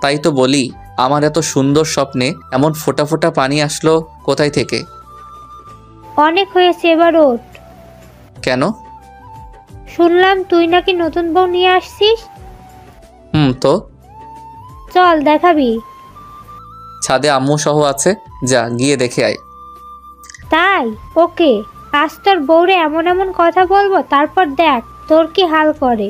তাই তো বলি, আমার এত সুন্দর স্বপ্নে এমন ফোঁটা ফোঁটা পানি আসলো কোথায় থেকে?
অনেক হয়েছে, এবার ওঠ।
কেন?
শুনলাম তুই নাকি নতুন বউ নিয়ে আসছিস।
তো
চল দেখাবি।
ছাদে আম্মু সহ আছে, যা গিয়ে দেখে আয়।
তাই? ওকে, আজ তোর বউরে এমন এমন কথা বলবো, তারপর দেখ তোর কি হাল করে।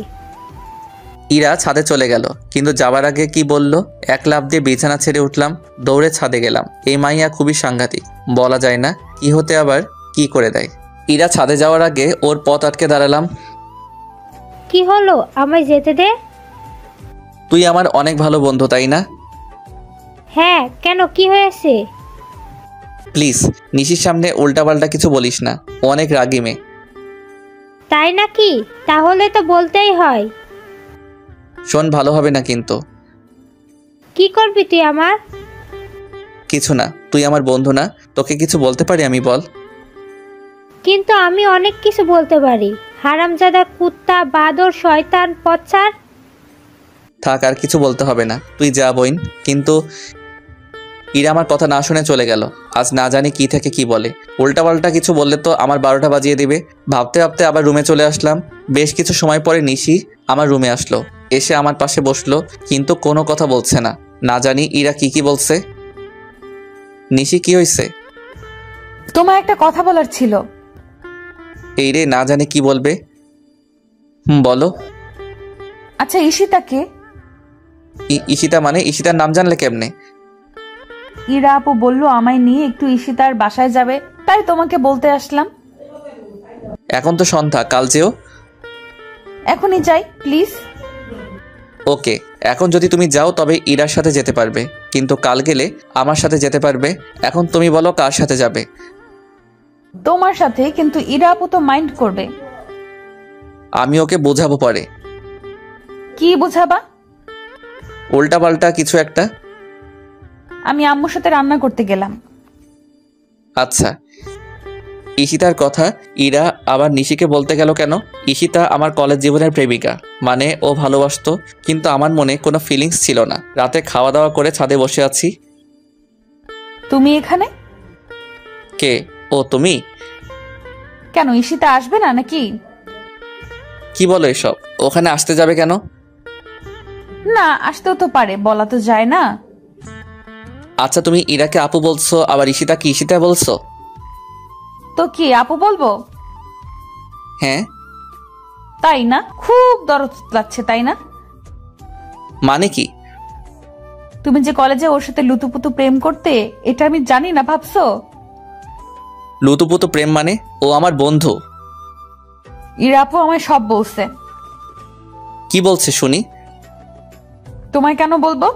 ইরা ছাদে চলে গেল, কিন্তু যাবার আগে কি বলল? এক লাফ দিয়ে বিছানা ছেড়ে উঠলাম, দৌড়ে ছাদে গেলাম। এই মাইয়া খুবই সাংঘাতিক, বলা যায় না কি হতে আবার কি করে দেয়। ইরা ছাদে যাওয়ার আগে ওর পথ আটকে দাঁড়ালাম।
কি হলো, আমায় যেতে দে।
তুই আমার অনেক ভালো বন্ধু, তাই না?
হ্যাঁ, কেন, কি হয়েছে?
প্লিজ নিশির সামনে উল্টাপাল্টা কিছু বলিস না, ও অনেক রাগী মেয়ে।
তাই নাকি? তাহলে তো বলতেই হয়।
শোন, ভালো হবে না কিন্তু।
কি করবি তুই আমার?
কিছু না, তুই আমার বন্ধু না, তোকে কিছু বলতে পারি আমি, বল।
কিন্তু আমি অনেক কিছু বলতে পারি। হারামজাদা, কুত্তা, বাদর, শয়তান, পচ্ছার।
থাক, আর কিছু বলতে হবে না, তুই যা বইন। কিন্তু ইরা আমার কথা না শুনে চলে গেল। আজ না জানি কি থেকে কি বলে। উল্টাপাল্টা কিছু বললে তো আমার 12টা বাজিয়ে দিবে। ভাবতে ভাবতে আবার রুমে চলে আসলাম। বেশ কিছু সময় পরে নিশি আমার রুমে আসলো, এসে আমার পাশে বসলো, কিন্তু কোনো কথা বলছে না। না জানি ইরা কি বলছে। নিশি কি হয়েছে?
তোমার একটা কথা বলার ছিল।
এই রে, না জানি কি বলবে। বলো।
আচ্ছা, ঈশিতাকে?
ঈশিতা মানে? ঈশিতার নাম জানলে কেমনে?
ইরা আপু বললো আমায় নিয়ে একটু ঈশিতার বাসায় যাবে, তাই তোমাকে বলতে আসলাম।
এখন তো সন্ধ্যা, কাল যেও।
এখনই যাই প্লিজ।
ওকে, এখন যদি তুমি যাও তবে ইরার সাথে যেতে পারবে, কিন্তু কাল গেলে আমার সাথে যেতে পারবে। এখন তুমি বলো কার সাথে যাবে?
তোমার সাথে, কিন্তু ইরা আপু তো মাইন্ড করবে।
আমি ওকে বোঝাবো পরে।
কি বোঝাবা?
উল্টাপাল্টা কিছু একটা।
আমি আম্মুর সাথে রান্না করতে গেলাম।
আচ্ছা। ঈশিতার কথা ইরা আবার নিশিকে বলতে গেল কেন? ঈশিতা আমার কলেজ জীবনের প্রেমিকা, মানে ও ভালোবাসতো, কিন্তু আমার মনে কোনো ফিলিংস ছিল না। রাতে খাওয়া দাওয়া করে ছাদে বসে আছি।
তুমি এখানে?
কে? ও তুমি?
কেন, ঈশিতা আসবে না নাকি?
কি বলো এসব? ওখানে আসতে যাবে কেন?
না, আসতেও তো পারে, বলা তো যায় না।
আচ্ছা, তুমি ইরাকে আপু বলছো, আবার ঈশিতাকে ঈশিতা বলছো।
তো কি আপু বলবো?
হ্যাঁ।
তাই না? খুব দরদ লাগছে, তাই না?
মানে কি?
তুমি যে কলেজে ওর সাথে লুতুপুতু প্রেম করতে, এটা আমি জানি না ভাবছো?
লুতুপুতু প্রেম মানে? ও আমার বন্ধু।
ইরা আপু আমায় সব বলছে।
কি বলছে শুনি?
তোমায় কেন বলবো?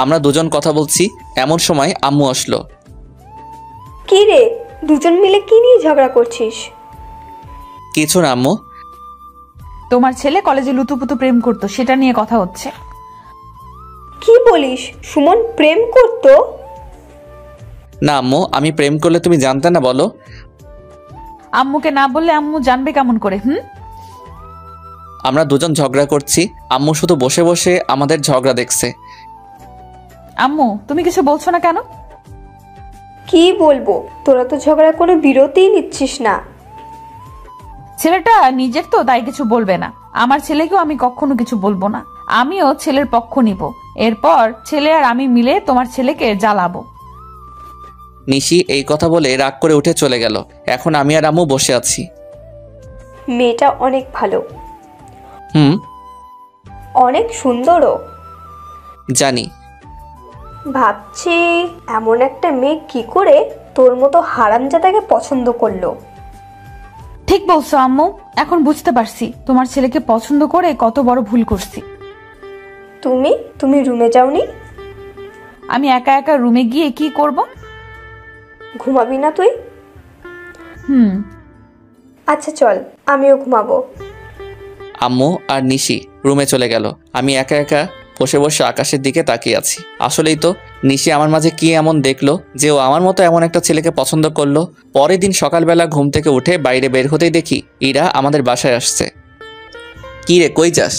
আমরা দুজন কথা বলছি, এমন সময় আম্মু আসলো।
কি রে, দুজন মিলে কি নিয়ে ঝগড়া করছিস?
কিছু না আম্মু।
তোমার ছেলে কলেজে লুতুপুতু প্রেম করতো, সেটা নিয়ে কথা হচ্ছে।
কি বলিস? সুমন প্রেম করতো?
না আম্মু, আমি প্রেম করলে তুমি জানতে না? বলো।
আম্মুকে না বললে আম্মু জানবে কেমন করে?
আমরা দুজন ঝগড়া করছি, আম্মু শুধু বসে বসে আমাদের ঝগড়া দেখছে।
আম্মু, তুমি কিছু বলছো না কেন?
কি বলবো, তোরা তো ঝগড়া কোনো বিরতিই নিচ্ছিস না।
ছেলেটা নিজের তো, তাই কিছু বলবে না। আমার ছেলেকেও আমি কখনো কিছু বলবো না। আমিও ছেলের পক্ষ নিব। এরপর ছেলে আর আমি মিলে তোমার ছেলেকে জ্বালাবো।
নিশি এই কথা বলে রাগ করে উঠে চলে গেল। এখন আমি আর আম্মু বসে আছি।
মেয়েটা অনেক ভালো, অনেক সুন্দরও।
জানি।
ভাবছি এমন একটা মেয়ে কি করে তোর মতো হারামজাদাকে পছন্দ করলো।
ঠিক বলছো আম্মু, এখন বুঝতে পারছি তোমার ছেলেকে পছন্দ করে কত বড় ভুল করছি।
তুমি রুমে যাওনি?
আমি একা একা রুমে গিয়ে কি করব?
ঘুমাবি না তুই? আচ্ছা চল, আমিও ঘুমাবো।
আম্মু আর নিশি রুমে চলে গেল। আমি একা একা বসে বসে আকাশের দিকে তাকিয়ে আছি। আসলেই তো, নিশি আমার মাঝে কি এমন দেখলো যে ও আমার মতো এমন একটা ছেলেকে পছন্দ করলো। পরের দিন সকালবেলা ঘুম থেকে উঠে বাইরে বের হতেই দেখি ইরা আমাদের বাসায় আসছে। কি রে, কই যাস?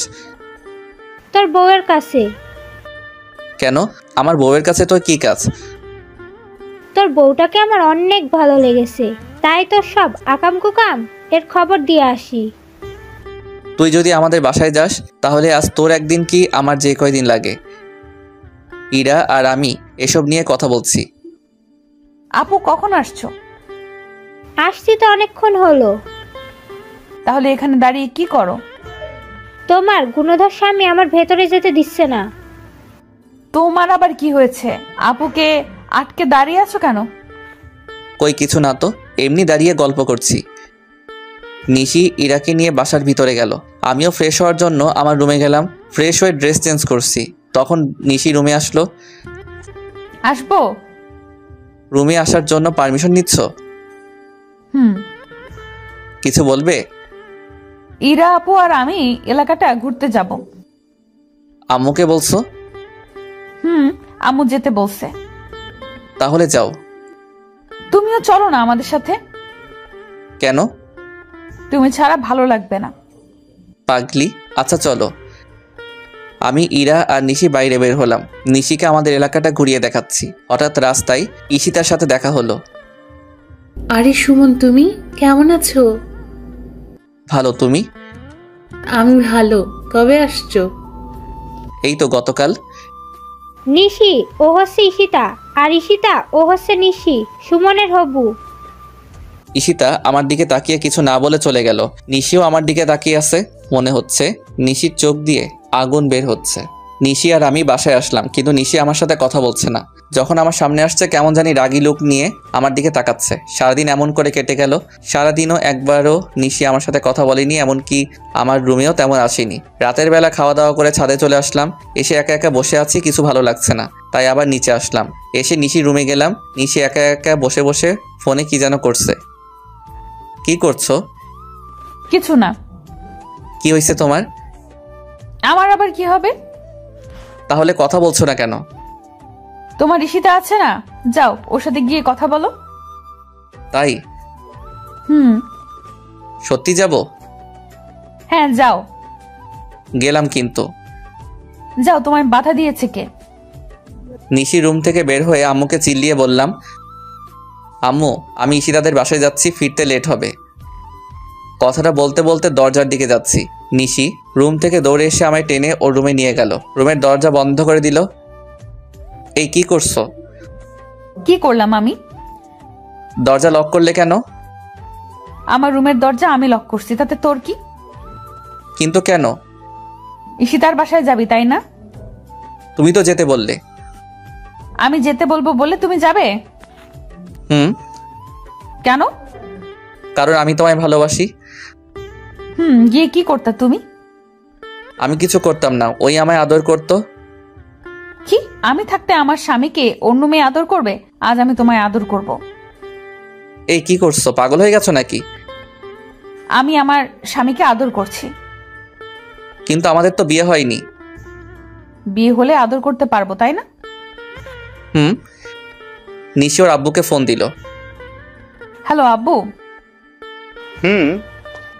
তোর বউয়ের কাছে।
কেন? আমার বউয়ের কাছে তোর কি কাজ?
তোর বউটাকে আমার অনেক ভালো লেগেছে, তাই তোর সব আকাম কুকাম এর খবর দিয়ে আসি।
তুই যদি আমাদের বাসায় যাস তাহলে আজ তোর একদিন কি আমার যে কয়দিন লাগে। ইরা আর আমি এসব নিয়ে কথা বলছি।
আপু কখন আসছো?
আসছি তো অনেকক্ষণ হলো।
তাহলে এখানে দাঁড়িয়ে কি করো?
তোমার গুণধর স্বামী আমার ভেতরে যেতে দিচ্ছে না।
তোমার আবার কি হয়েছে? আপুকে আটকে দাঁড়িয়ে আছো কেন?
কই কিছু না তো, এমনি দাঁড়িয়ে গল্প করছি। নিশি ইরাকে নিয়ে বাসার ভিতরে গেল। আমিও ফ্রেশ হওয়ার জন্য আমার রুমে গেলাম। ফ্রেশ হয়ে ড্রেস চেঞ্জ করছি, তখন নিশি রুমে আসলো।
আসবো?
রুমে আসার জন্য পারমিশন নিচ্ছ? কিছু বলবে?
ইরা আপু আর আমি এলাকাটা ঘুরতে যাব।
আম্মুকে বলছো?
আম্মু যেতে বলছে।
তাহলে যাও।
তুমিও চলো না আমাদের সাথে।
কেন?
তুমি ছাড়া ভালো লাগবে না।
পাগলি, আচ্ছা চলো। আমি ইরা আর নিশি বাইরে বের হলাম। নিশিকে আমাদের এলাকাটা ঘুরিয়ে দেখাচ্ছি। হঠাৎ রাস্তায় ঈশিতার সাথে দেখা হলো।
আরে সুমন, তুমি কেমন আছো?
ভালো, তুমি?
আমি ভালো। কবে আসছো?
এই তো গতকাল।
নিশি ও হচ্ছে ঈশিতা, আর ঈশিতা ও হচ্ছে নিশি, সুমনের হবু।
ঈশিতা আমার দিকে তাকিয়ে কিছু না বলে চলে গেল। নিশিও আমার দিকে তাকিয়ে আছে। মনে হচ্ছে নিশির চোখ দিয়ে আগুন বের হচ্ছে। নিশি আর আমি বাসায় আসলাম, কিন্তু নিশি আমার সাথে কথা বলছে না। যখন আমার সামনে আসছে কেমন জানি রাগী লুক নিয়ে আমার দিকে তাকাচ্ছে। সারাদিন এমন করে কেটে গেল। সারাদিনও একবারও নিশি আমার সাথে কথা বলেনি, এমনকি আমার রুমেও তেমন আসেনি। রাতের বেলা খাওয়া দাওয়া করে ছাদে চলে আসলাম। এসে একা একা বসে আছি, কিছু ভালো লাগছে না, তাই আবার নিচে আসলাম। এসে নিশি রুমে গেলাম। নিশি একা একা বসে বসে ফোনে কি যেন করছে। কি করছো?
কিছু না।
কি হয়েছে তোমার?
আমার আবার কি হবে?
তাহলে কথা বলছো না কেন?
তোমার ঈশিতা আছে না, যাও ওর সাথে গিয়ে কথা বলো।
তাই?
হুম।
সত্যি যাব?
হ্যাঁ যাও।
গেলাম কিন্তু।
যাও, তোমায় বাধা দিয়েছে কে?
নিশি রুম থেকে বের হয়ে আম্মুকে চিল্লিয়ে বললাম, আম্মু আমি ঈশিতাদের বাসায় যাচ্ছি, ফিরতে লেট হবে। কথাটা বলতে বলতে দরজার দিকে যাচ্ছি। নিশি রুম থেকে দৌড়ে এসে আমায় টেনে ওর রুমে নিয়ে গেল। রুমের দরজা বন্ধ করে দিল। এই কি করছো?
কি করলাম আমি?
দরজা লক করলে কেন?
আমার রুমের দরজা আমি লক করছি, তাতে তোর কি?
কিন্তু কেন?
ঈশিতার বাসায় যাবি তাই না?
তুমি তো যেতে বললে।
আমি যেতে বলবো বলে তুমি যাবে?
হুম।
কেন?
কারণ আমি তোমায় ভালোবাসি।
গিয়ে কি করতা তুমি?
আমি কিছু করতাম না, ওই আমায় আদর করতো।
কি? আমি থাকতে আমার স্বামীকে অন্য মেয়ে আদর করবে? আজ আমি তোমায় আদর করব।
এই কি করছো, পাগল হয়ে গেছো নাকি?
আমি আমার স্বামীকে আদর করছি।
কিন্তু আমাদের তো বিয়ে হয়নি।
বিয়ে হলে আদর করতে পারবো তাই না?
হুম। নিশি ওর আব্বুকে ফোন দিল।
হ্যালো আব্বু,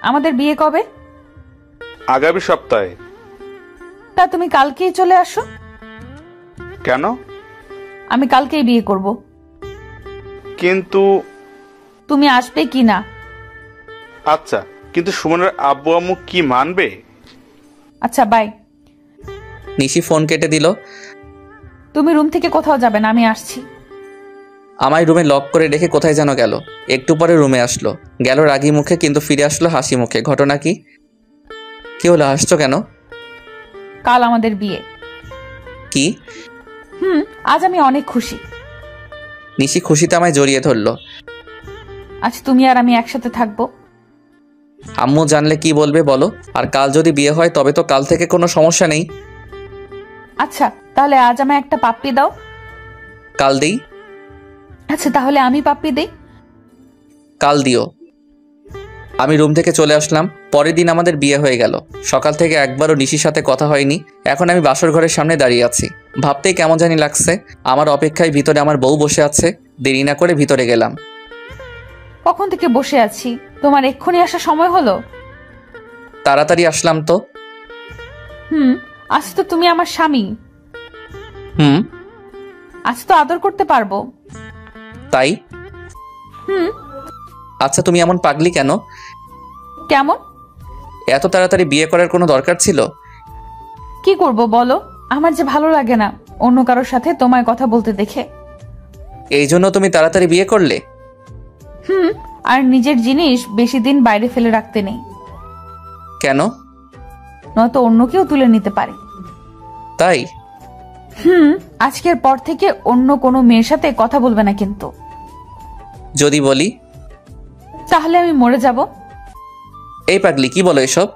আমাদের বিয়ে কবে?
আগামী সপ্তাহে।
তা তুমি কালকেই চলে আসো।
কেন?
আমি কালকেই বিয়ে করব।
কিন্তু
তুমি আসবে কি না?
আচ্ছা, কিন্তু সুমনের আব্বু আম্মু কি মানবে?
আচ্ছা বাই।
নিশি ফোন কেটে দিল।
তুমি রুম থেকে কোথাও যাবে না, আমি আসছি।
আমায় রুমে লক করে রেখে কোথায় যেন গেল। একটু পরে রুমে আসলো। গেল রাগী মুখে, কিন্তু ফিরে আসলো হাসি মুখে। ঘটনা কি? কি হলো, হাসছো কেন?
কাল আমাদের বিয়ে।
কি?
আজ আমি অনেক খুশি।
নিশি খুশিতে আমায় জড়িয়ে ধরলো।
আজ তুমি আর আমি একসাথে থাকবো।
আম্মু জানলে কি বলবে বলো? আর কাল যদি বিয়ে হয় তবে তো কাল থেকে কোনো সমস্যা নেই।
আচ্ছা তাহলে আজ আমায় একটা পাপ্পি দাও।
কাল দেই।
আচ্ছা তাহলে আমি পাপ্পি দেই।
কাল দিও। আমি রুম থেকে চলে আসলাম। পরের দিন আমাদের বিয়ে হয়ে গেল। সকাল থেকে একবারও নিশির সাথে কথা হয়নি। এখন আমি বাসর ঘরের সামনে দাঁড়িয়ে আছি। ভাবতেই কেমন জানি লাগছে। আমার অপেক্ষায় ভিতরে আমার বউ বসে আছে। দেরি না করে ভিতরে গেলাম।
কখন থেকে বসে আছি, তোমার এক্ষুনি আসার সময় হলো?
তাড়াতাড়ি আসলাম তো।
আজ তো তুমি আমার স্বামী। আজ তো আদর করতে পারবো।
তাই? আচ্ছা তুমি এমন পাগলি কেন?
কেমন?
এত তাড়াতাড়ি বিয়ে করার কোনো দরকার ছিল?
কি করব বলো, আমার যে ভালো লাগে না অন্য কারোর সাথে তোমায় কথা বলতে দেখে।
এই জন্য তুমি তাড়াতাড়ি বিয়ে করলে?
আর নিজের জিনিস বেশি দিন বাইরে ফেলে রাখতে নেই।
কেন?
নয়তো অন্য কেউ তুলে নিতে পারে।
তাই?
আজকের পর থেকে অন্য কোনো মেয়ের সাথে কথা বলবে না কিন্তু।
যদি বলি?
তাহলে আমি মরে যাব।
এই পাগলি কি বলো এসব?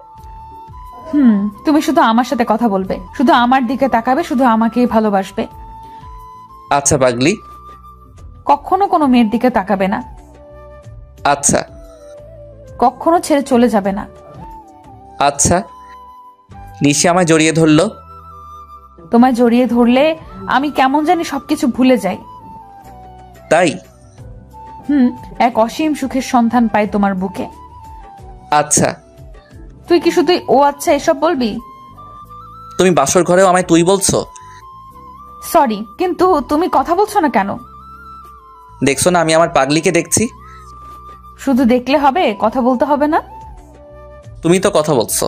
তুমি শুধু আমার সাথে কথা বলবে, শুধু আমার দিকে তাকাবে, শুধু আমাকেই ভালোবাসবে।
আচ্ছা পাগলি।
কখনো কোনো মেয়ের দিকে তাকাবে না।
আচ্ছা।
কখনো ছেড়ে চলে যাবে না।
আচ্ছা। নিশি আমায় জড়িয়ে ধরলো।
তোমায় জড়িয়ে ধরলে আমি কেমন জানি সবকিছু ভুলে যাই।
তাই?
এক অসীম সুখের সন্ধান পাই তোমার বুকে।
আচ্ছা।
তুই কি শুধু ও আচ্ছা এসব বলবি?
তুমি বাসর ঘরেও আমায় তুই বলছো?
সরি, কিন্তু তুমি কথা বলছো না কেন?
দেখছো না আমি আমার পাগলিকে দেখছি।
শুধু দেখলে হবে, কথা বলতে হবে না?
তুমি তো কথা বলছো।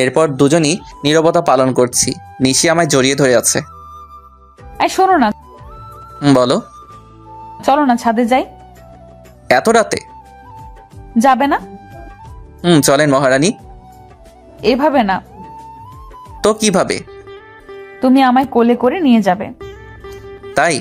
এরপর দুজনই নীরবতা পালন করছি। নিশি আমায় জড়িয়ে ধরে আছে।
এই শোনো না,
বলো।
চলো না ছাদে যাই।
এত রাতে?
যাবে না?
চলেন মহারানী।
এভাবে না,
তো কিভাবে?
তুমি আমায় কোলে করে নিয়ে যাবে।
তাই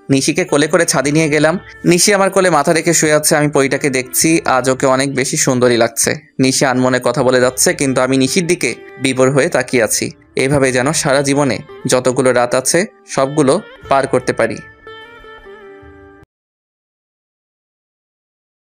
নিশিকে কোলে করে ছাদে নিয়ে গেলাম। নিশি আমার কোলে মাথা রেখে শুয়ে আছে। আমি পরীটাকে দেখছি, আজ ওকে অনেক বেশি সুন্দরী লাগছে। নিশি আনমনে কথা বলে যাচ্ছে, কিন্তু আমি নিশির দিকে বিভোর হয়ে তাকিয়ে আছি। এইভাবে যেন সারা জীবনে যতগুলো রাত আছে সবগুলো পার করতে পারি।